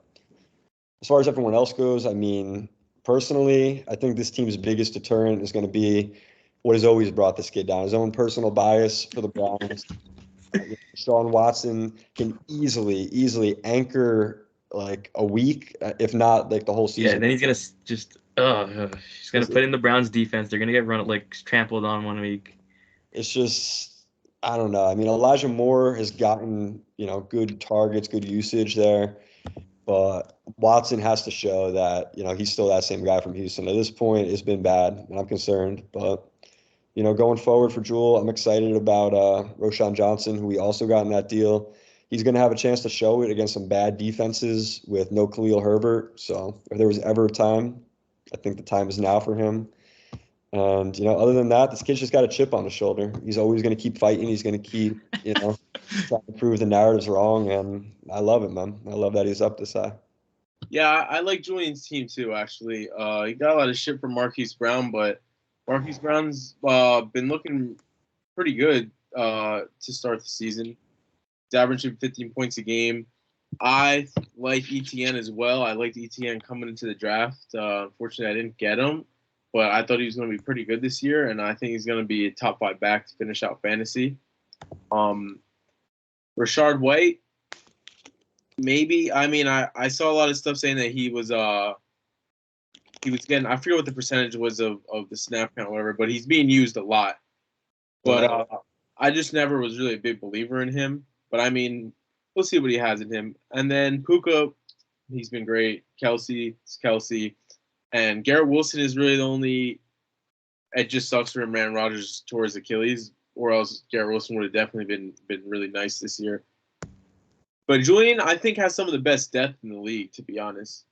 as far as everyone else goes, I mean, personally, I think this team's biggest deterrent is going to be what has always brought this kid down, his own personal bias for the Browns. Sean Watson can easily anchor like a week, if not like the whole season. Yeah, then he's gonna just he's gonna put in the Browns defense. They're gonna get trampled on 1 week. It's just, I don't know. I mean, Elijah Moore has gotten good targets, good usage there, but Watson has to show that he's still that same guy from Houston. At this point, it's been bad, and I'm concerned. But going forward for Jewel, I'm excited about Roshan Johnson, who we also got in that deal. He's going to have a chance to show it against some bad defenses with no Khalil Herbert. So if there was ever a time, I think the time is now for him. And, other than that, this kid's just got a chip on his shoulder. He's always going to keep fighting. He's going to keep, trying to prove the narrative's wrong. And I love it, man. I love that he's up this high. Yeah, I like Julian's team too, actually. He got a lot of shit from Marquise Brown, but Marquise Brown's been looking pretty good to start the season. He's averaging 15 points a game. I like Etienne as well. I liked Etienne coming into the draft. Unfortunately, I didn't get him, but I thought he was going to be pretty good this year, and I think he's going to be a top 5 back to finish out fantasy. Rashard White, maybe. I mean, I saw a lot of stuff saying that he was getting, I forget what the percentage was of the snap count or whatever, but he's being used a lot. But I just never was really a big believer in him. But I mean, we'll see what he has in him. And then Puka, he's been great. Kelce, and Garrett Wilson is really the only. It just sucks for him. Aaron Rodgers tore his Achilles, or else Garrett Wilson would have definitely been really nice this year. But Julian, I think, has some of the best depth in the league, to be honest.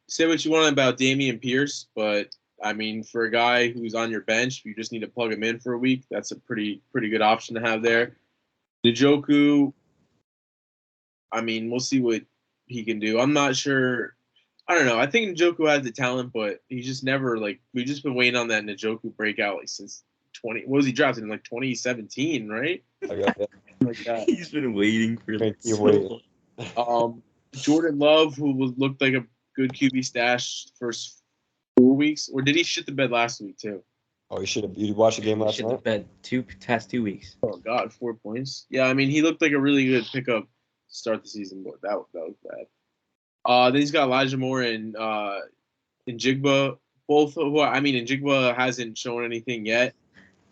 Say what you want about Dameon Pierce, but I mean, for a guy who's on your bench, you just need to plug him in for a week. That's a pretty good option to have there. Njoku, I mean, we'll see what he can do. I'm not sure. I don't know. I think Njoku has the talent, but he's just never we've just been waiting on that Njoku breakout since 20. What was he drafted in like 2017, right? Yeah. Like that. He's been waiting for so long. Jordan Love, who looked like a good QB stash first 4 weeks, or did he shit the bed last week too? Oh, you should have. You watched the game last night. Shit the bed past 2 weeks. Oh God, 4 points. Yeah, I mean he looked like a really good pickup to start the season, but that was bad. Then he's got Elijah Moore and Njigba, both who Njigba hasn't shown anything yet.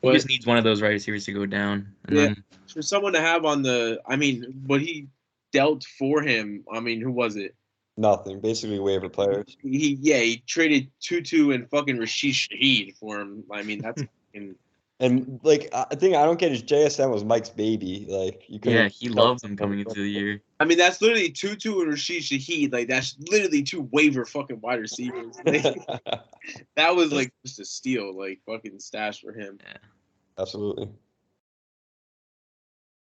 He just needs one of those wide receivers to go down. For someone to have on what he dealt for him, who was it? Nothing. Basically waiver players. He traded Tutu and fucking Rashid Shaheed for him. That's fucking... And like I think I don't get his JSN was Mike's baby. Like you could. Yeah, he loved him coming into the year. That's literally Tutu and Rashid Shaheed. Like that's literally 2 waiver fucking wide receivers. Like, that was like just a steal, like fucking stash for him. Yeah. Absolutely.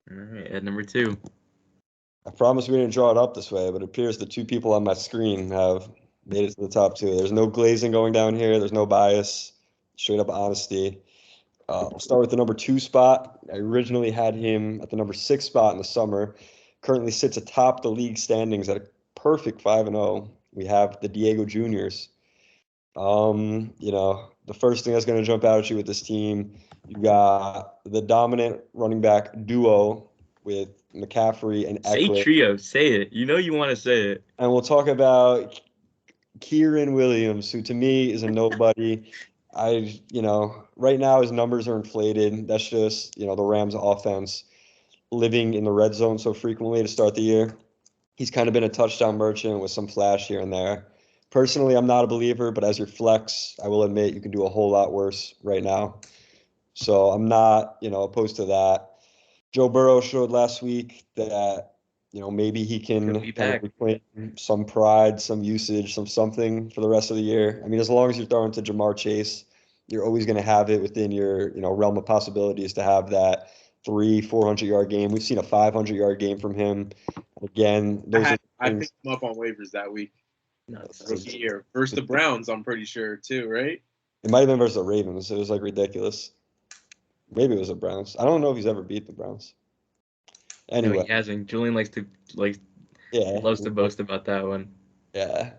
All right, at number 2. I promise we didn't draw it up this way, but it appears the 2 people on my screen have made it to the top 2. There's no glazing going down here. There's no bias. Straight up honesty. I'll start with the number 2 spot. I originally had him at the number 6 spot in the summer. Currently sits atop the league standings at a perfect 5-0. We have the Diego Juniors. The first thing that's going to jump out at you with this team, you got the dominant running back duo with McCaffrey and Eckler. Say trio, say it. You know you want to say it. And we'll talk about Kieran Williams, who to me is a nobody. Right now his numbers are inflated. That's just, the Rams offense living in the red zone so frequently to start the year. He's kind of been a touchdown merchant with some flash here and there. Personally, I'm not a believer, but as your flex, I will admit you can do a whole lot worse right now. So I'm not, opposed to that. Joe Burrow showed last week that, maybe he can kind of reclaim some pride, some usage, something for the rest of the year. As long as you're throwing to Jamar Chase, you're always going to have it within your, realm of possibilities to have that 400-yard game. We've seen a 500-yard game from him. Again, I picked him up on waivers that week. Rookie year versus the Browns, I'm pretty sure too, right? It might have been versus the Ravens. It was like ridiculous. Maybe it was the Browns. I don't know if he's ever beat the Browns. Anyway, no, he hasn't. Julian loves to boast about that one. Yeah.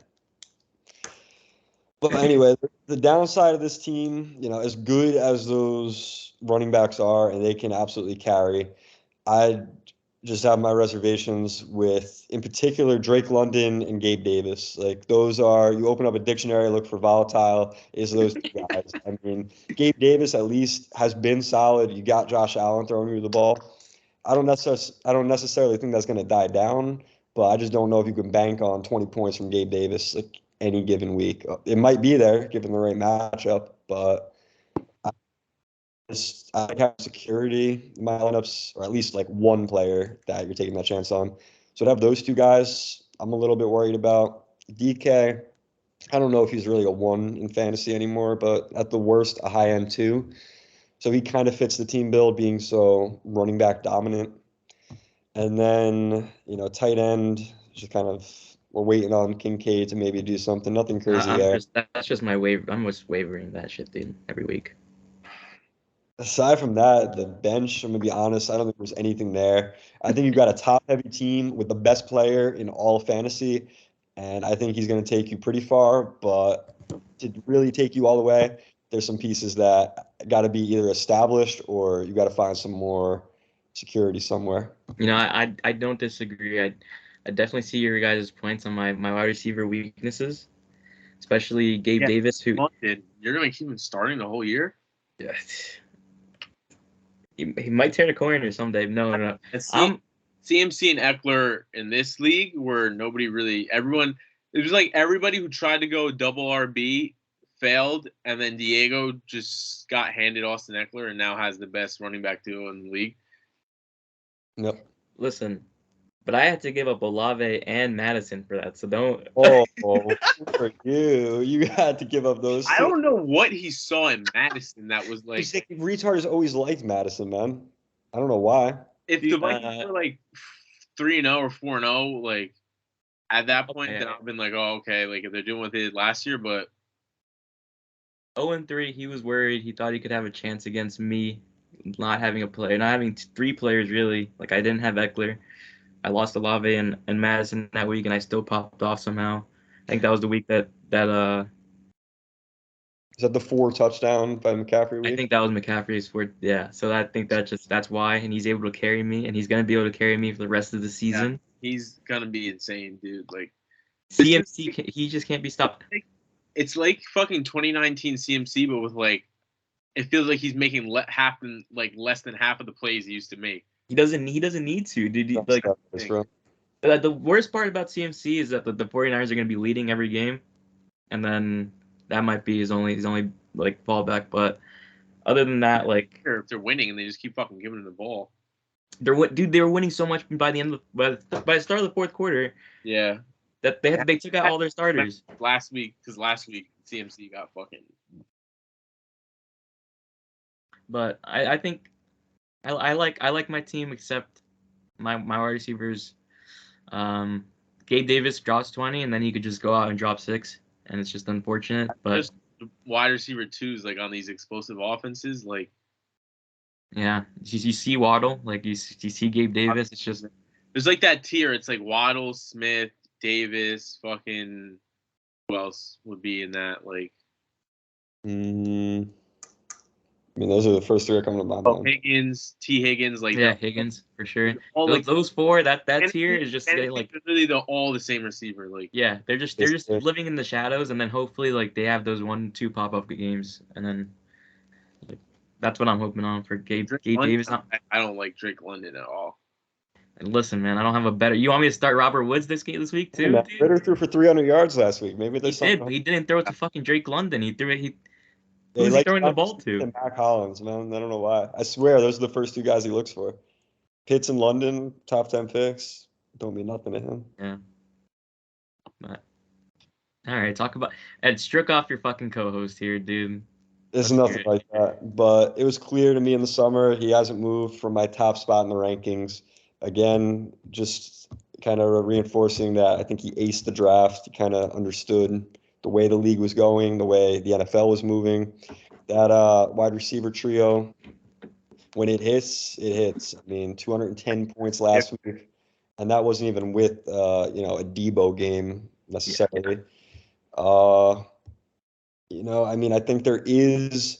But anyway, the downside of this team, as good as those running backs are, and they can absolutely carry, I just have my reservations with, in particular, Drake London and Gabe Davis. Like those are, you open up a dictionary, look for volatile, is those 2 guys. Gabe Davis at least has been solid. You got Josh Allen throwing you the ball. I don't necessarily think that's going to die down, but I just don't know if you can bank on 20 points from Gabe Davis like any given week. It might be there given the right matchup, but I have security in my lineups, or at least like one player that you're taking that chance on. So to have those 2 guys, I'm a little bit worried about. DK, I don't know if he's really a 1 in fantasy anymore, but at the worst, a high end 2. So he kind of fits the team build being so running back dominant. And then, tight end, just kind of, we're waiting on Kincaid to maybe do something. Nothing crazy there. That's just my waiver. I'm just wavering that shit, dude, every week. Aside from that, the bench, I'm going to be honest, I don't think there's anything there. I think you've got a top-heavy team with the best player in all of fantasy, and I think he's going to take you pretty far. But to really take you all the way, there's some pieces that got to be either established or you got to find some more security somewhere. I don't disagree. I definitely see your guys' points on my wide receiver weaknesses, especially Gabe Davis. Who you're going to keep him starting the whole year? Yeah. He might turn a corner someday. No. CMC and Eckler in this league where it was like everybody who tried to go double RB failed, and then Diego just got handed Austin Eckler and now has the best running back duo in the league. Yep. Listen, but I had to give up Olave and Madison for that, so don't. For you had to give up those 2. I don't know what he saw in Madison that was like. Retard has always liked Madison, man. I don't know why. If the Vikings were like 3-0 or 4-0, like at that point, then I've been like, oh, okay, like if they're doing what they did last year, but 0-3. He was worried. He thought he could have a chance against me, not having 3 players really. Like I didn't have Eckler. I lost Olave and Madison that week, and I still popped off somehow. I think that was the week that Is that the 4 touchdown by McCaffrey week? I think that was McCaffrey's yeah. So I think that's why, and he's able to carry me, and he's gonna be able to carry me for the rest of the season. Yeah, he's gonna be insane, dude. Like CMC, he just can't be stopped. It's like fucking 2019 CMC, but with like, it feels like he's making less than half of the plays he used to make. He doesn't need to, dude. The worst part about CMC is that the 49ers are gonna be leading every game, and then that might be his only like fallback. But other than that, like if they're winning and they just keep fucking giving him the ball, they were winning so much by the start of the fourth quarter. Yeah, that they took out all their starters last week CMC got fucking. But I think I like my team, except my wide receivers. Gabe Davis drops 20, and then he could just go out and drop 6, and it's just unfortunate. But just wide receiver 2s, like on these explosive offenses, like yeah, you see Waddle, like you see Gabe Davis. It's just there's like that tier. It's like Waddle, Smith, Davis, fucking. Who else would be in that? Like, I mean, those are the first 3 coming to my mind. Higgins, Higgins, like Higgins for sure. Those 4, that tier is just like really all the same receiver. Like they're just living in the shadows, and then hopefully like they have those 1-2 pop-up games, and then that's what I'm hoping on for Gabe Davis. I don't like Drake London at all. And listen, man, I don't have a better. You want me to start Robert Woods this week too? Ritter threw for 300 yards last week. Maybe there's something. But he didn't throw it to fucking Drake London. He threw it. Who's he throwing the ball to? Mac Hollins, man. I don't know why. I swear those are the first 2 guys he looks for. Pitts in London, top 10 picks. Don't mean nothing to him. Yeah. But all right, talk about Ed. Stroke off your fucking co-host here, dude. There's nothing like that. But it was clear to me in the summer he hasn't moved from my top spot in the rankings. Again, just kind of reinforcing that I think he aced the draft. He kind of understood the way the league was going, the way the NFL was moving. That wide receiver trio, when it hits, it hits. I mean, 210 points last week, and that wasn't even with a Debo game necessarily. I mean, I think there is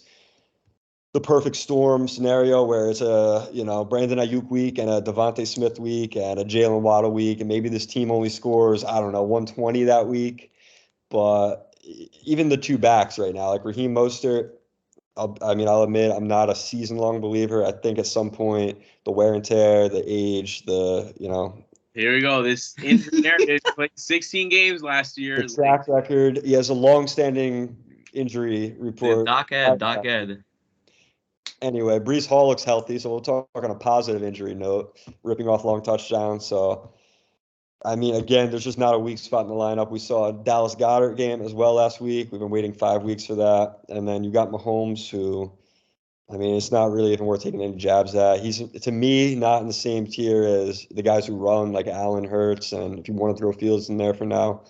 the perfect storm scenario where it's a Brandon Ayuk week and a Devontae Smith week and a Jalen Waddle week, and maybe this team only scores 120 that week. But even the 2 backs right now, like Raheem Mostert, I'll admit I'm not a season-long believer. I think at some point the wear and tear, the age, Here we go. This injury narrative played 16 games last year. The track record. He has a long-standing injury report. Doc Ed. Anyway, Breece Hall looks healthy, so we'll talk on a positive injury note, ripping off long touchdowns. So, I mean, again, there's just not a weak spot in the lineup. We saw a Dallas Goedert game as well last week. We've been waiting 5 weeks for that. And then you got Mahomes, who, I mean, it's not really even worth taking any jabs at. He's, to me, not in the same tier as the guys who run, like Allen Hurts, and if you want to throw Fields in there for now.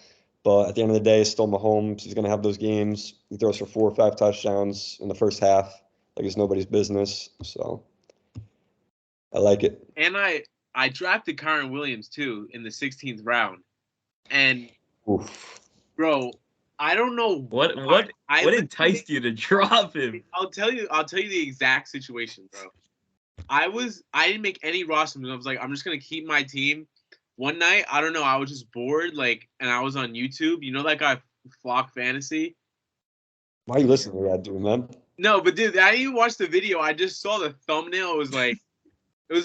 But at the end of the day, still Mahomes. He's going to have those games. He throws for 4 or 5 touchdowns in the first half. Like it's nobody's business. So I like it. And I drafted Kyren Williams too in the 16th round. And bro, I don't know what enticed you to drop him. I'll tell you the exact situation, bro. I didn't make any roster moves. I was like, I'm just gonna keep my team. One night, I don't know, I was just bored, and I was on YouTube. You know that guy Flock Fantasy? Why are you listening to that dude, man? No, but dude, I didn't even watch the video. I just saw the thumbnail. It was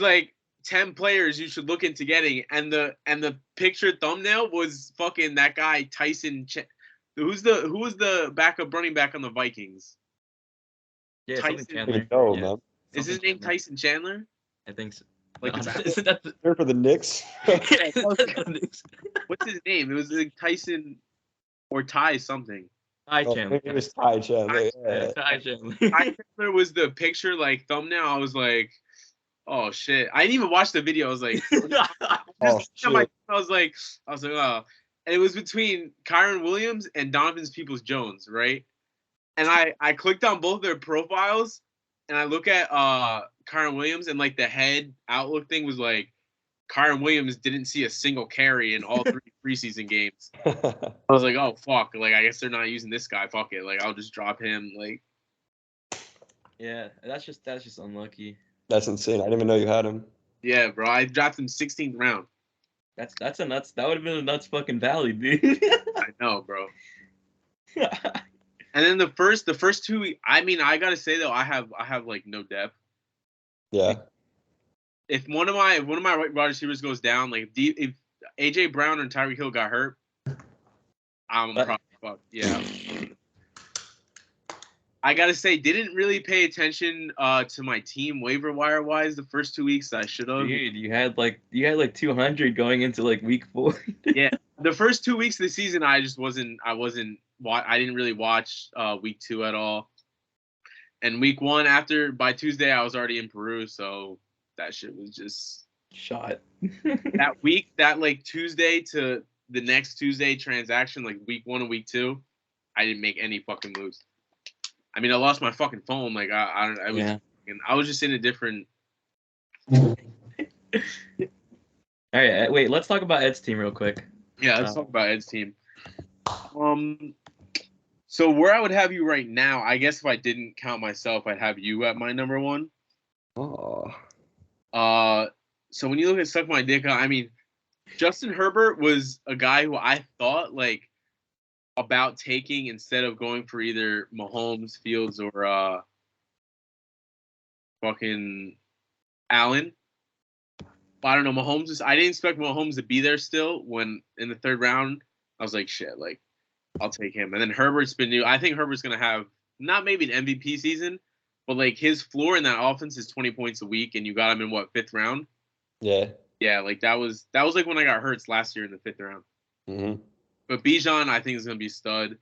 like 10 players you should look into getting, and the picture thumbnail was fucking that guy Tyson. Who was the backup running back on the Vikings? Yeah, Tyson Chandler. No, man. Is his name Tyson Chandler? I think so. Like, isn't that for the Knicks? What's his name? It was like Tyson or Ty something. Ty Chandler. It was Ty Chandler. Ty Chandler. Ty Chandler was the picture, like, thumbnail. I was like, oh shit! I didn't even watch the video. I was like, I was like, oh. And it was between Kyren Williams and Donovan Peoples-Jones, right? And I clicked on both their profiles, and I look at Kyron Williams, and like the head outlook thing was like Kyron Williams didn't see a single carry in all 3 preseason games. I was like, oh fuck, like I guess they're not using this guy. Fuck it, like I'll just drop him. Like, yeah, that's just unlucky. That's insane. I didn't even know you had him. Yeah, bro, I dropped him 16th round. That's a nuts. That would have been a nuts fucking value, dude. I know, bro. And then the first 2 weeks, I mean, I gotta say though, I have like no depth. Yeah. Like, if one of my wide receivers goes down, like if AJ Brown and Tyreek Hill got hurt, I'm probably fucked. Yeah. I gotta say, didn't really pay attention to my team waiver wire wise the first 2 weeks. I should have. Dude, you had like 200 going into like week 4. Yeah, the first 2 weeks of the season, I didn't really watch week 2 at all. And week 1, by Tuesday, I was already in Peru, so that shit was just shot. That week, that like Tuesday to the next Tuesday transaction, like week 1 and week 2, I didn't make any fucking moves. I mean, I lost my fucking phone. Like I was just in a different. All right, wait. Let's talk about Ed's team real quick. Yeah, let's talk about Ed's team. So where I would have you right now, I guess if I didn't count myself, I'd have you at my number 1. Oh. So when you look at Suck My Dick, I mean, Justin Herbert was a guy who I thought like about taking instead of going for either Mahomes, Fields, or fucking Allen. But I don't know, I didn't expect Mahomes to be there still when in the 3rd round. I was like, shit, like I'll take him. And then Herbert's been new. I think Herbert's gonna have not maybe an MVP season, but like his floor in that offense is 20 points a week, and you got him in what, 5th round? Yeah. Yeah, like that was like when I got Hurts last year in the 5th round. Mm-hmm. But Bijan, I think, is going to be stud.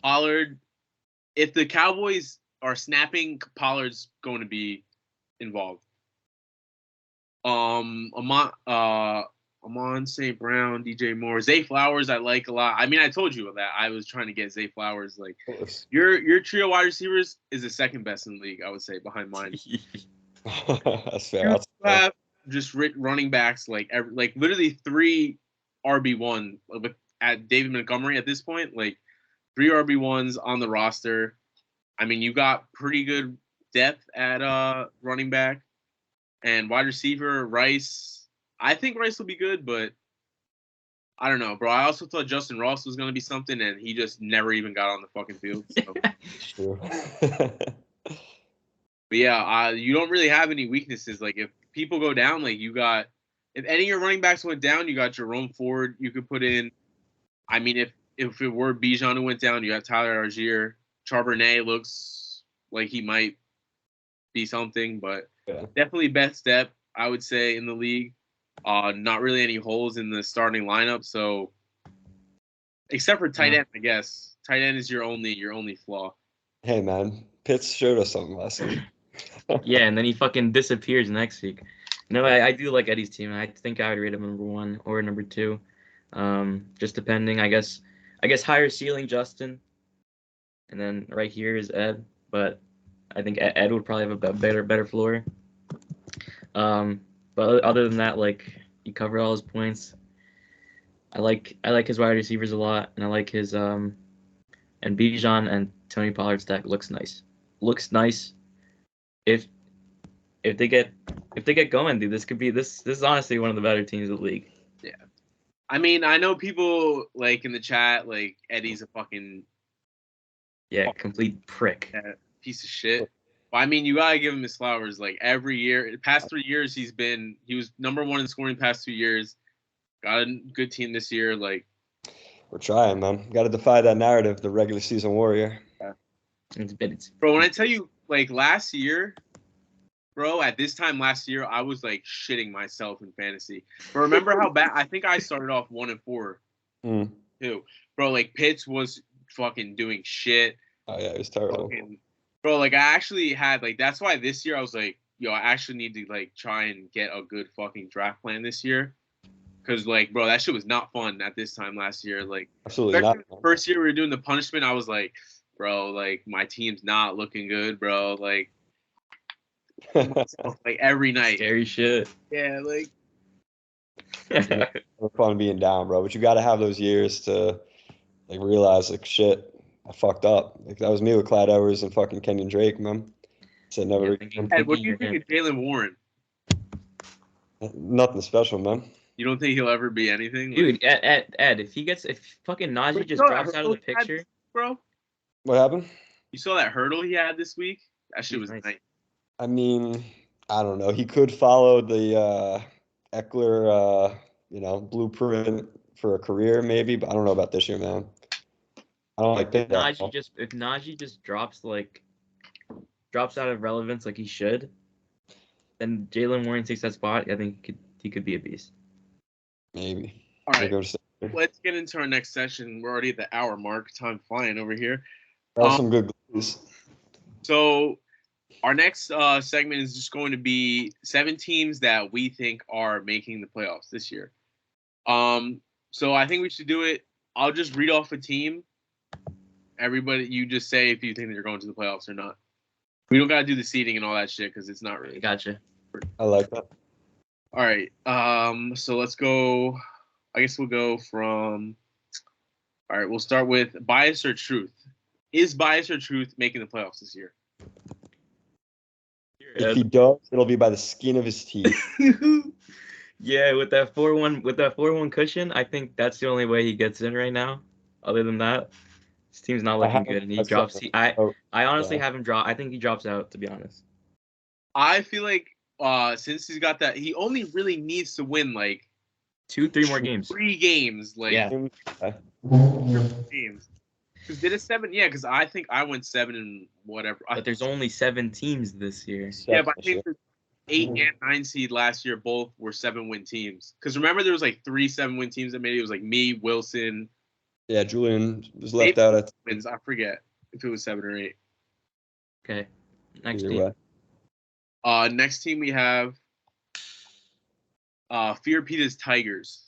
Pollard, if the Cowboys are snapping, Pollard's going to be involved. Amon St. Brown, DJ Moore, Zay Flowers, I like a lot. I mean, I told you that I was trying to get Zay Flowers. Like your trio wide receivers is the 2nd best in the league, I would say, behind mine. That's fair. You have just running backs like literally 3 RB1 with at David Montgomery at this point, like 3 RB1s on the roster. I mean, you got pretty good depth at running back and wide receiver. Rice, I think Rice will be good, but I don't know, bro. I also thought Justin Ross was going to be something, and he just never even got on the fucking field. So. True. But yeah, you don't really have any weaknesses. Like if people go down, like if any of your running backs went down, you got Jerome Ford you could put in. I mean, if it were Bijan who went down, you got Tyler Algier. Charbonnet looks like he might be something, but definitely best step, I would say, in the league. Not really any holes in the starting lineup, so except for tight end, I guess. Tight end is your only flaw. Hey man, Pitts showed us something last week. Yeah, and then he fucking disappears next week. No, I do like Eddie's team. I think I would rate him number 1 or number 2. Just depending, I guess higher ceiling Justin, and then right here is Ed, but I think Ed would probably have a better floor. But other than that, like he covered all his points. I like his wide receivers a lot, and I like his and Bijan and Tony Pollard stack looks nice. If they get going, dude, this is honestly one of the better teams in the league. Yeah. I mean, I know people like in the chat, like Eddie's a fucking complete prick, piece of shit. But I mean, you gotta give him his flowers. Like every year, the past 3 years, he was number 1 in scoring the past 2 years. Got a good team this year. Like we're trying, man. Got to defy that narrative, the regular season warrior. Yeah. Bro, when I tell you, like last year. Bro, at this time last year, I was like shitting myself in fantasy. But remember how bad? I think I started off 1-4 too. Bro, like Pitts was fucking doing shit. Oh yeah, it was terrible. Bro, like I actually had like that's why this year I was like, yo, I actually need to like try and get a good fucking draft plan this year. Cause like, bro, that shit was not fun at this time last year. Like, absolutely not. First year we were doing the punishment, I was like, bro, like my team's not looking good, bro. Like every night. Scary shit. Yeah, like. It's fun being down, bro. But you got to have those years to like realize like shit, I fucked up. Like that was me with Clyde Edwards and fucking Kenyon Drake, man. Said never. Ed, what do you think of Jaylen Warren? Nothing special, man. You don't think he'll ever be anything, dude? Ed, if fucking Najee just drops out of the picture, bro. What happened? You saw that hurdle he had this week? That shit was nice. I mean, I don't know. He could follow the Eckler, blueprint for a career, maybe, but I don't know about this year, man. I don't like that. If Najee just drops out of relevance like he should, then Jaylen Warren takes that spot. I think he could be a beast. Maybe. All right. Let's get into our next session. We're already at the hour mark. Time flying over here. Some good clues. So our next segment is just going to be 7 teams that we think are making the playoffs this year. So I think we should do it. I'll just read off a team. Everybody, you just say if you think they're going to the playoffs or not. We don't got to do the seeding and all that shit because it's not really. Gotcha. I like that. All right. So let's go. I guess we'll go from. All right. We'll start with bias or truth. Is bias or truth making the playoffs this year? If he does, it'll be by the skin of his teeth. Yeah, with that 4-1 cushion, I think that's the only way he gets in right now. Other than that, his team's not looking good, and he drops. I honestly have him drop. I think he drops out, to be honest. I feel like since he's got that, he only really needs to win like 2-3 more games. 3 games, like games. Because did it 7? Yeah, because I think I went 7 and whatever. But there's only 7 teams this year. Yeah, but I think the 8 and 9 seed last year both were 7-win teams. Because remember there was like 3 7-win teams that made it. It was like me, Wilson. Yeah, Julian was left out. I forget if it was 7 or 8. Okay, next team. Next team we have Fear Pita's Tigers.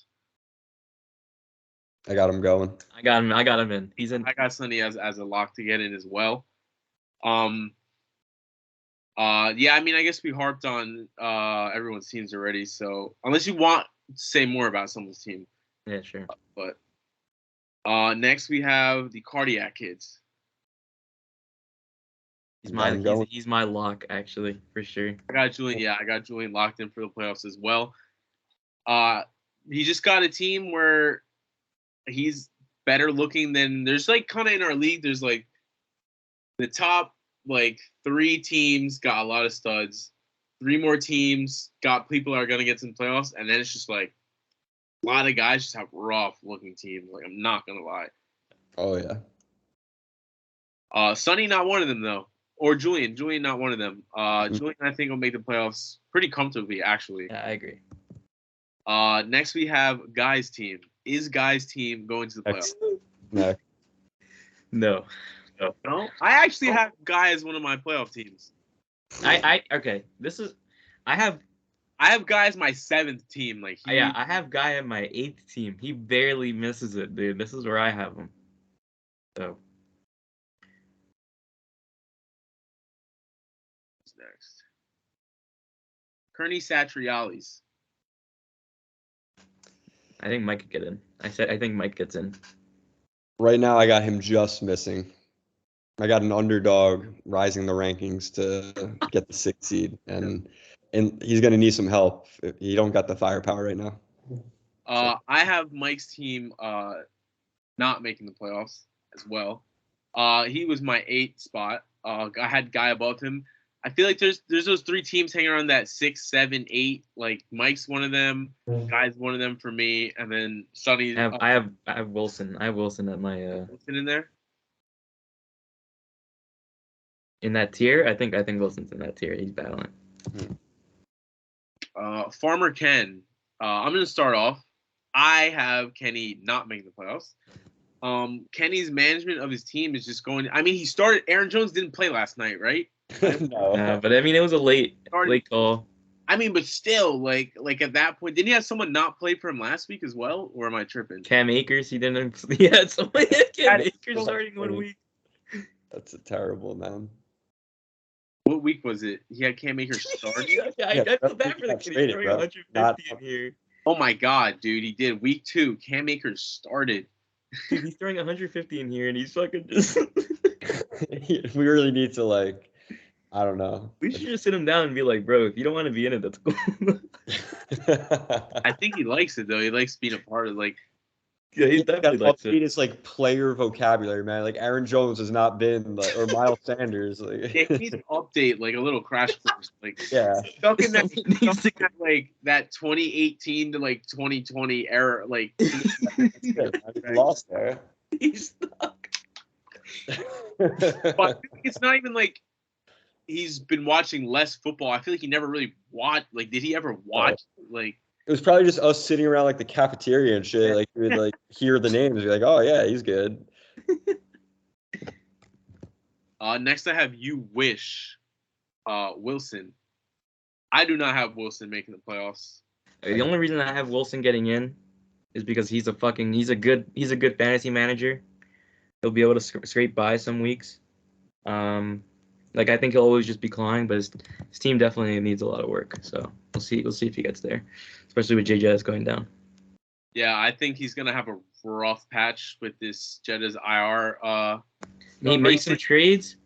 I got him going. I got him in. He's in. I got Sonny as a lock to get in as well. Yeah, I mean, I guess we harped on everyone's teams already. So unless you want to say more about someone's team. Yeah, sure. But next we have the Cardiac Kids. He's my lock, actually, for sure. I got Julian. Yeah, I got Julian locked in for the playoffs as well. He just got a team where he's better looking than there's like kind of in our league. There's like the top like 3 teams got a lot of studs. 3 more teams got people that are gonna get to the playoffs, and then it's just like a lot of guys just have rough looking teams. Like I'm not gonna lie. Oh yeah. Sonny not one of them though, or Julian not one of them. Julian I think will make the playoffs pretty comfortably actually. Yeah, I agree. Next we have Guy's team. Is Guy's team going to the playoffs? No. No? I actually have Guy as one of my playoff teams. Okay. I have Guy as my 7th team. Like I have Guy at my 8th team. He barely misses it, dude. This is where I have him. So what's next? Kearney Satriales. I think Mike could get in. I think Mike gets in. Right now, I got him just missing. I got an underdog rising the rankings to get the 6th seed, and he's going to need some help. He don't got the firepower right now. I have Mike's team not making the playoffs as well. He was my 8th spot. I had Guy above him. I feel like there's those 3 teams hanging around that 6, 7, 8. Like Mike's one of them, Guy's one of them for me, and then Sonny. I have Wilson. I have Wilson at my. Wilson in there. In that tier, I think Wilson's in that tier. He's battling. Farmer Ken. I'm gonna start off. I have Kenny not making the playoffs. Kenny's management of his team is just going. I mean, he started. Aaron Jones didn't play last night, right? No, but I mean, it was a late call. I mean, but still, like at that point, didn't he have someone not play for him last week as well, or am I tripping? Cam Akers, he didn't. He had someone. Cam Akers starting 1 week. That's a terrible, man. What week was it? He had Cam Akers started. I feel bad for the kid. He's throwing 150 in here. Oh my god, dude, he did. Week 2, Cam Akers started. Dude, he's throwing 150 in here, and he's fucking just. We really need to, like, I don't know. We should just sit him down and be like, bro, if you don't want to be in it, that's cool. I think he likes it though. He likes being a part of like. Yeah, he definitely likes it. It's like player vocabulary, man. Like Aaron Jones has not been, like, or Miles Sanders. Like, yeah, he needs to update like a little crash course. Like, yeah, stuck in that like that 2018 to like 2020 era. Like, he lost there. He's stuck. But I think it's not even like he's been watching less football. I feel like he never really watched. Like, did he ever watch? Like, it was probably just us sitting around like the cafeteria and shit. Like we would like hear the names and be like, oh yeah, he's good. Next I have You Wish Wilson. I do not have Wilson making the playoffs. The only reason I have Wilson getting in is because he's a good fantasy manager. He'll be able to scrape by some weeks. Like I think he'll always just be clawing, but his team definitely needs a lot of work. So we'll see if he gets there, especially with JJS going down. Yeah, I think he's gonna have a rough patch with this Jetta's IR. He makes some trades,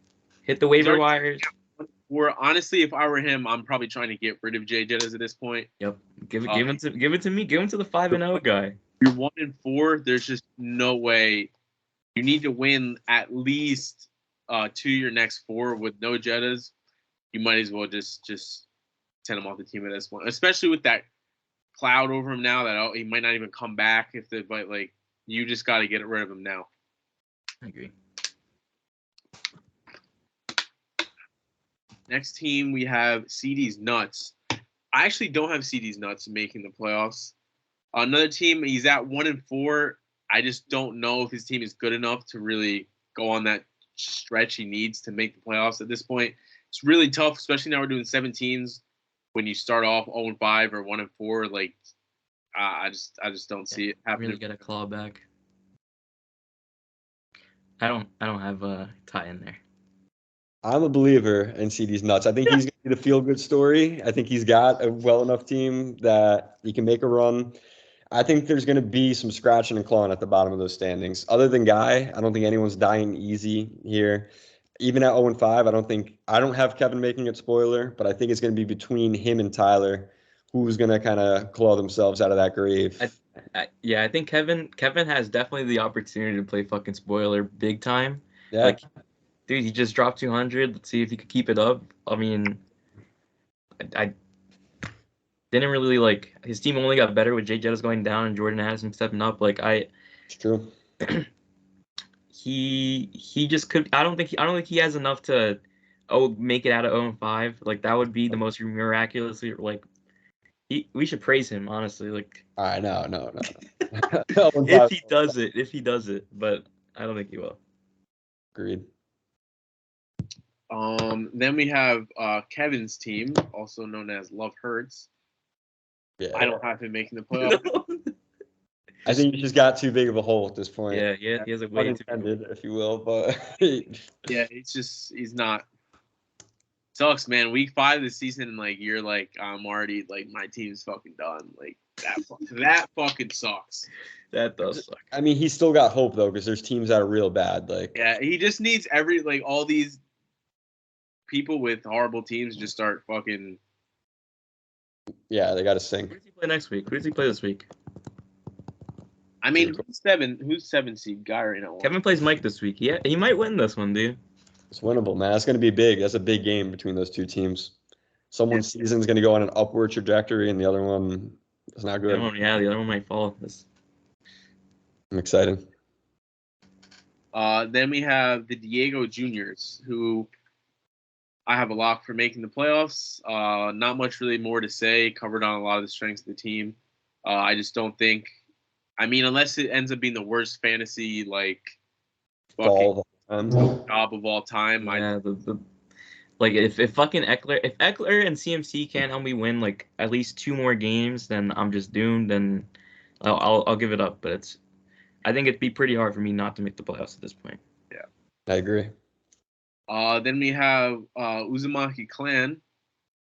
hit the waiver wires. Or honestly, if I were him, I'm probably trying to get rid of Jay Jettas at this point. Yep, give it to me. Give him to the 5-0 guy. You're 1-4. There's just no way. You need to win at least 2 your next 4 with no Jettas. You might as well just send him off the team at this point, especially with that cloud over him now that he might not even come back but like you just got to get rid of him now. I agree. Next team we have CD's Nuts. I actually don't have CD's Nuts making the playoffs. Another team, he's at 1-4. I just don't know if his team is good enough to really go on that stretch he needs to make the playoffs at this point. It's really tough, especially now we're doing 17s. When you start off 0-5 or 1-4, like I just don't see it happening. Really get a claw back. I don't have a tie in there. I'm a believer in CD's Nuts. I think he's going to be the feel-good story. I think he's got a well-enough team that he can make a run. I think there's going to be some scratching and clawing at the bottom of those standings. Other than Guy, I don't think anyone's dying easy here. Even at 0-5, I don't have Kevin making it spoiler, but I think it's going to be between him and Tyler who's going to kind of claw themselves out of that grave. I think Kevin has definitely the opportunity to play fucking spoiler big time. Yeah. Like, dude, he just dropped 200. Let's see if he could keep it up. I mean, I didn't really like his team only got better with Jay Jettas going down and Jordan Addison stepping up. Like it's true. He just could. I don't think he has enough to make it out of 0-5. Like that would be the most miraculously like. We should praise him honestly. Like I know. if he does it, but I don't think he will. Agreed. Then we have Kevin's team, also known as Love Hurts. Yeah. I don't have him making the playoffs. I think he just got too big of a hole at this point. Yeah, he has a way unintended, if you will, but yeah, he's not. Sucks, man. Week 5 of the season, like you're like I'm already like my team's fucking done. Like that fucking sucks. That does suck. I mean, he's still got hope though, because there's teams that are real bad. Like yeah, he just needs all these people with horrible teams just start fucking. Yeah, they got to sink. Who does he play next week? Who does he play this week? I mean, who's 7 seed guy right now? Kevin plays Mike this week. Yeah, he might win this one, dude. It's winnable, man. That's going to be big. That's a big game between those two teams. Someone's season's going to go on an upward trajectory, and the other one is not good. The other one might fall. I'm excited. Then we have the Diego Juniors, who I have a lock for making the playoffs. Not much really more to say. Covered on a lot of the strengths of the team. I just don't think. I mean, unless it ends up being the worst fantasy job of all time. Yeah, like if fucking Eckler and CMC can't help me win like at least 2 more games, then I'm just doomed. And I'll give it up. But I think it'd be pretty hard for me not to make the playoffs at this point. Yeah, I agree. Then we have Uzumaki Clan.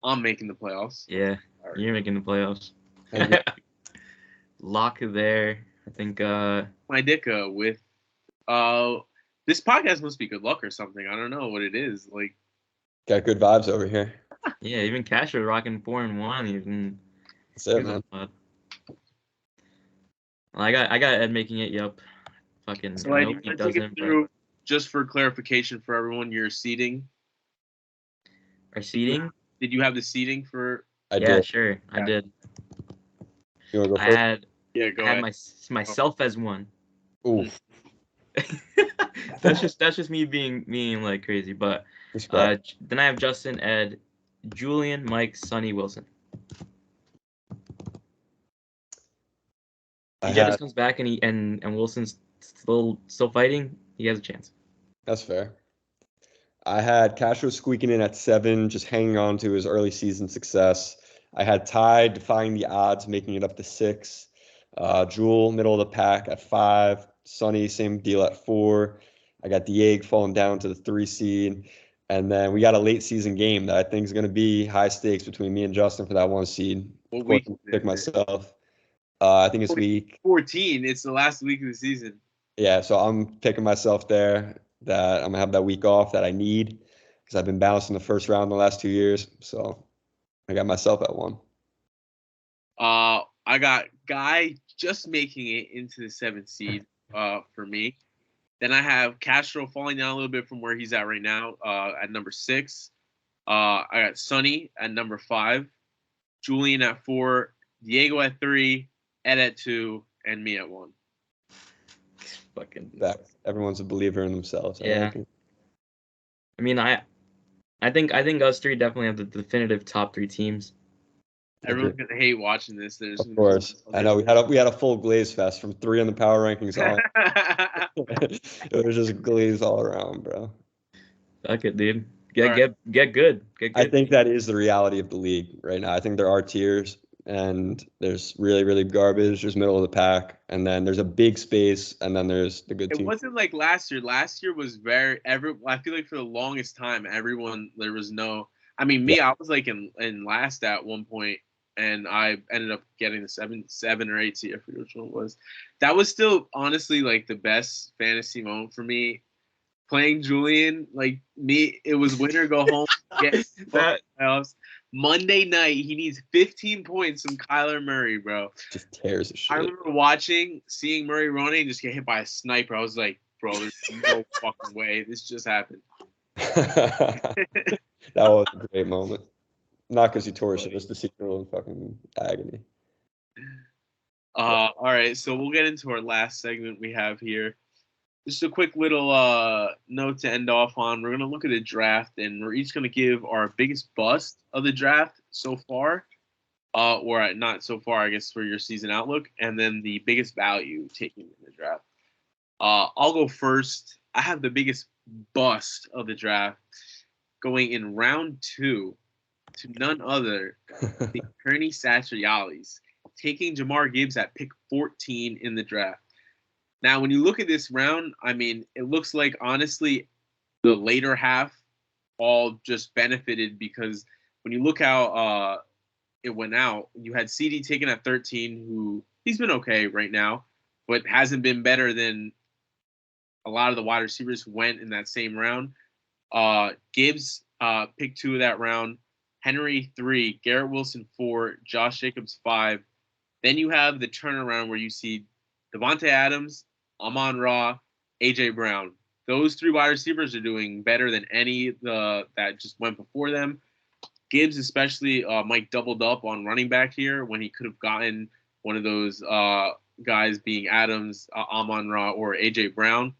I'm making the playoffs. Yeah, you're making the playoffs. Lock there. I think my Dicka with this podcast must be good luck or something. I don't know what it is. Like, got good vibes over here. Yeah, even Castro rocking 4-1. Even that's it, man. I got Ed making it. Yep. Fucking. So I hope he doesn't. Through, just for clarification for everyone, your seeding. Our seeding. Did you have the seeding for? I did. Sure. Yeah. I did. You want to go first? I had myself as one. Ooh. that's just me being like crazy. But then I have Justin, Ed, Julian, Mike, Sonny, Wilson. If Jettis comes back and Wilson's still fighting, he has a chance. That's fair. I had Castro squeaking in at 7, just hanging on to his early season success. I had Ty defying the odds, making it up to 6. Jewel, middle of the pack at 5. Sonny, same deal at 4. I got Diego falling down to the 3 seed. And then we got a late season game that I think is going to be high stakes between me and Justin for that 1 seed. What week? Pick myself. I think it's week 14. It's the last week of the season. Yeah, so I'm picking myself there that I'm going to have that week off that I need because I've been bounced in the first round the last 2 years. So I got myself at 1. I got Guy just making it into the 7th seed for me. Then I have Castro falling down a little bit from where he's at right now at number 6. I got Sonny at number 5. Julian at 4. Diego at 3. Ed at 2. And me at 1. Fucking that. Everyone's a believer in themselves. Yeah. I mean, I think us three definitely have the definitive top 3 teams. Everyone's gonna hate watching this. Of course, I know we had a full glaze fest from 3 on the power rankings on. It was just glaze all around, bro. Fuck it, dude. Get good. I think that is the reality of the league right now. I think there are tiers, and there's really, really garbage. There's middle of the pack, and then there's a big space, and then there's the good team. It wasn't like last year. Last year was I feel like for the longest time, there was no. I mean, me, yeah. I was like in last at one point. And I ended up getting the 7 or 8 seed. I forget which one it was. That was still honestly like the best fantasy moment for me. Playing Julian, like me, it was winner go home. Get that playoffs. Monday night, he needs 15 points from Kyler Murray, bro. Just tears the shit. I remember seeing Murray running, just get hit by a sniper. I was like, bro, there's no fucking way this just happened. That was a great moment. Not because he tore his shit, just to see her in fucking agony. All right, so we'll get into our last segment we have here. Just a quick little note to end off on. We're going to look at the draft, and we're each going to give our biggest bust of the draft so far, or not so far, I guess, for your season outlook, and then the biggest value taken in the draft. I'll go first. I have the biggest bust of the draft going in round 2. To none other than Kearney Satrialis, taking Jamar Gibbs at pick 14 in the draft. Now, when you look at this round, I mean, it looks like, honestly, the later half all just benefited because when you look how it went out, you had CD taken at 13, who he's been okay right now, but hasn't been better than a lot of the wide receivers who went in that same round. Gibbs picked 2 of that round. Henry 3, Garrett Wilson 4, Josh Jacobs 5. Then you have the turnaround where you see Devontae Adams, Amon-Ra, A.J. Brown. Those 3 wide receivers are doing better than any that just went before them. Gibbs especially might doubled up on running back here when he could have gotten one of those guys being Adams, Amon-Ra, or A.J. Brown.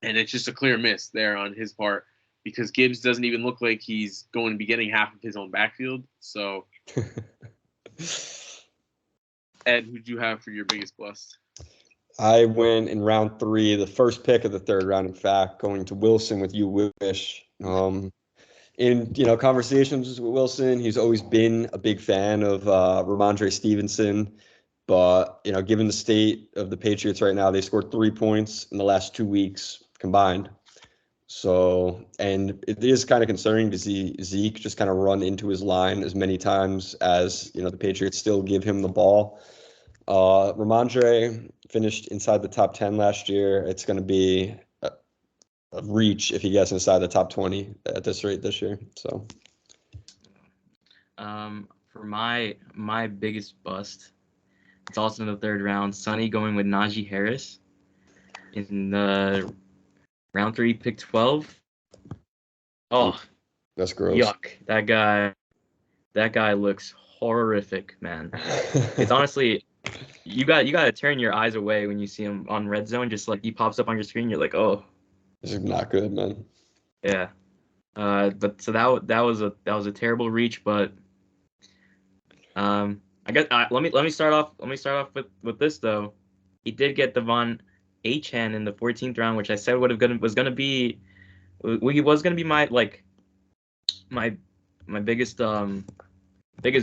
And it's just a clear miss there on his part. Because Gibbs doesn't even look like he's going to be getting half of his own backfield. So, Ed, who'd you have for your biggest bust? I went in round 3, the first pick of the 3rd round, in fact, going to Wilson with You Wish. In conversations with Wilson, he's always been a big fan of Ramondre Stevenson. But, given the state of the Patriots right now, they scored 3 points in the last 2 weeks combined. So, and it is kind of concerning to see Zeke just kind of run into his line as many times as, the Patriots still give him the ball. Ramondre finished inside the top 10 last year. It's going to be a reach if he gets inside the top 20 at this rate this year. So, for my biggest bust, it's also in the third round. Sonny going with Najee Harris in the round 3, pick 12. Oh, that's gross. Yuck! That guy looks horrific, man. It's honestly, you got to turn your eyes away when you see him on red zone. Just like he pops up on your screen, you're like, oh, this is not good, man. Yeah. But so that was a terrible reach, but I guess let me start off with this though. He did get Devon Achane in the 14th round, which I said was gonna be my biggest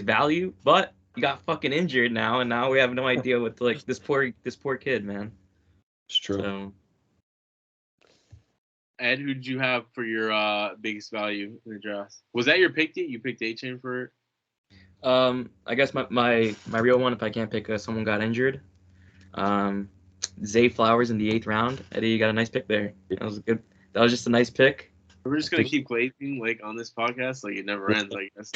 value, but he got fucking injured now, and now we have no idea what this poor kid, man. It's true. So, Ed, who did you have for your biggest value in the draft? Was that your pick? You picked Achane for it? I guess my real one, if I can't pick someone got injured, Zay Flowers in the 8th round. Eddie, you got a nice pick there. That was good. That was just a nice pick. We're just gonna keep glazing on this podcast, it never ends. I guess.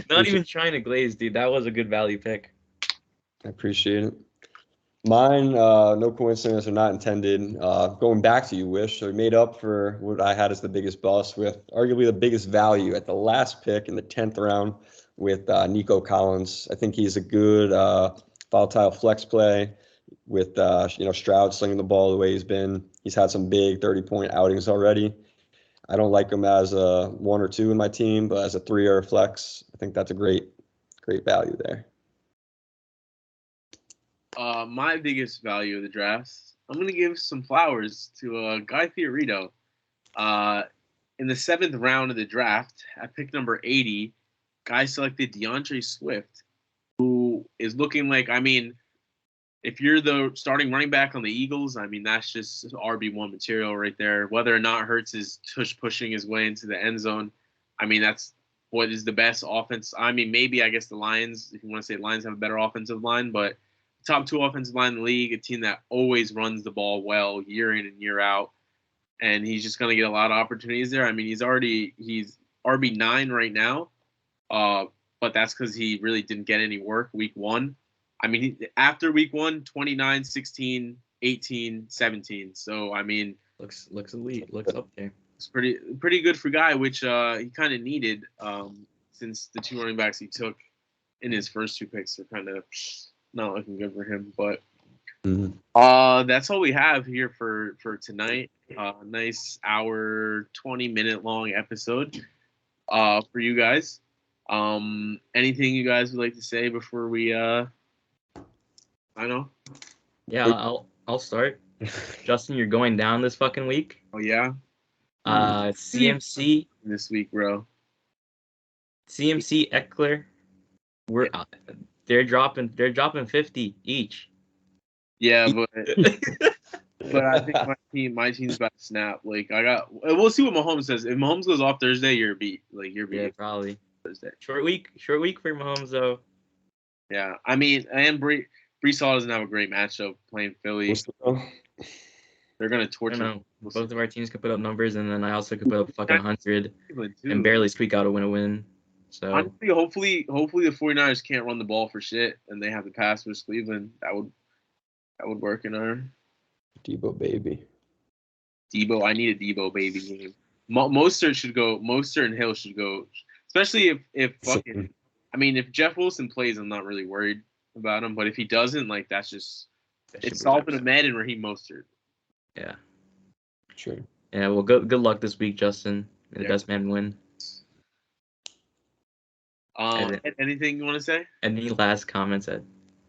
Not even trying to glaze, dude. That was a good value pick. I appreciate it. Mine, no coincidence or not intended. Going back to you, Wish. So we made up for what I had as the biggest bust with arguably the biggest value at the last pick in the 10th round with Nico Collins. I think he's a good volatile flex play with Stroud slinging the ball the way he's been. He's had some big 30-point outings already. I don't like him as a 1 or 2 in my team, but as a 3 or a flex, I think that's a great value there. My biggest value of the draft, I'm going to give some flowers to Guy Fiorito. In the 7th round of the draft, at pick number 80, Guy selected DeAndre Swift, who is looking like, if you're the starting running back on the Eagles, that's just RB1 material right there. Whether or not Hurts is pushing his way into the end zone, that's what is the best offense. Maybe I guess the Lions, if you want to say Lions have a better offensive line, but top 2 offensive line in the league, a team that always runs the ball well year in and year out. And he's just going to get a lot of opportunities there. He's RB9 right now, but that's because he really didn't get any work week 1. After week 1, 29, 16, 18, 17. So, looks elite. Looks up there. It's pretty good for Guy, which he kind of needed since the 2 running backs he took in his first 2 picks are kind of not looking good for him. But that's all we have here for tonight. Nice hour, 20-minute long episode for you guys. Anything you guys would like to say before we I know. Yeah, I'll start. Justin, you're going down this fucking week. Oh yeah. CMC this week, bro. CMC Eckler. They're dropping 50 each. Yeah, but I think my team's about to snap. We'll see what Mahomes says. If Mahomes goes off Thursday, you're beat. You're beat. Yeah, probably. Thursday. Short week for Mahomes though. Yeah, and Brees Hall doesn't have a great matchup playing Philly. They're gonna torture. Both of our teams could put up numbers, and then I also could put up fucking 100 and barely squeak out a win. So honestly, hopefully the 49ers can't run the ball for shit, and they have to pass versus Cleveland. That would work in our Debo baby. I need a Debo baby game. Mostert and Hill should go, especially if fucking. If Jeff Wilson plays, I'm not really worried about him. But if he doesn't, it's Salvin Ahmed and Raheem Mostert. Yeah. Sure. Yeah. Well, good luck this week, Justin. May the best man win. Anything you want to say? Any last comments, Ed?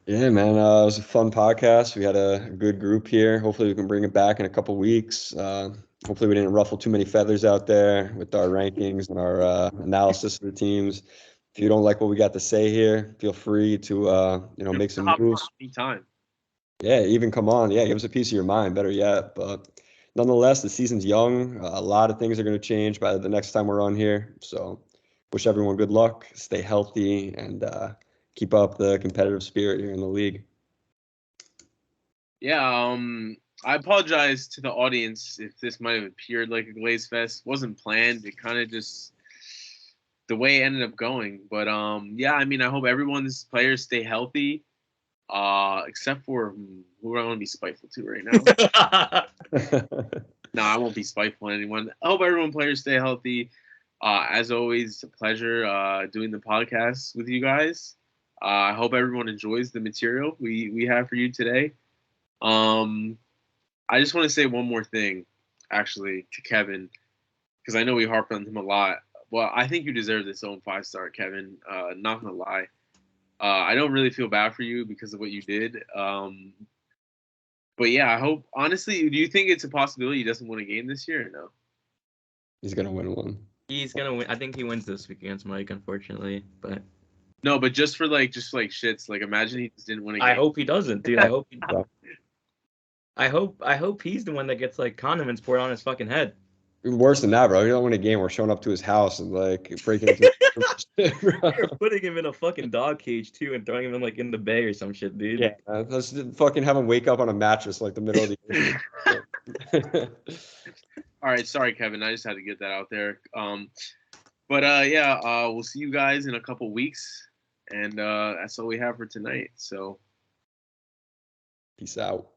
Yeah, man. It was a fun podcast. We had a good group here. Hopefully, we can bring it back in a couple weeks. Hopefully, we didn't ruffle too many feathers out there with our rankings and our analysis of the teams. If you don't like what we got to say here, feel free to make some moves. Anytime. Yeah, even come on. Yeah, give us a piece of your mind. Better yet, but nonetheless, the season's young. A lot of things are going to change by the next time we're on here. So wish everyone good luck, stay healthy, and keep up the competitive spirit here in the league. Yeah, I apologize to the audience if this might have appeared like a Glaze Fest. It wasn't planned. It kind of just the way it ended up going. But yeah, I mean, I hope everyone's players stay healthy. Except for who I want to be spiteful to right now. No, I won't be spiteful to anyone. I hope everyone players stay healthy. As always, it's a pleasure doing the podcast with you guys. I hope everyone enjoys the material we have for you today. I just want to say one more thing, actually, to Kevin, because I know we harped on him a lot. Well, I think you deserve this own 5-star, Kevin. Not gonna lie. I don't really feel bad for you because of what you did. But yeah, I hope, honestly, do you think it's a possibility he doesn't win a game this year or no? He's going to win one. He's going to win. I think he wins this week against Mike, unfortunately. But no, but just for shits, like imagine he just didn't win a game. I hope he doesn't, dude. I hope he I hope he's the one that gets like condiments poured on his fucking head. Worse than that, bro. You don't win a game. We're showing up to his house and like breaking into You're putting him in a fucking dog cage too and throwing him in like in the bay or some shit, dude. Yeah, let's fucking have him wake up on a mattress like the middle of the ocean. All right, sorry, Kevin. I just had to get that out there. But yeah, we'll see you guys in a couple weeks, and that's all we have for tonight. So, peace out.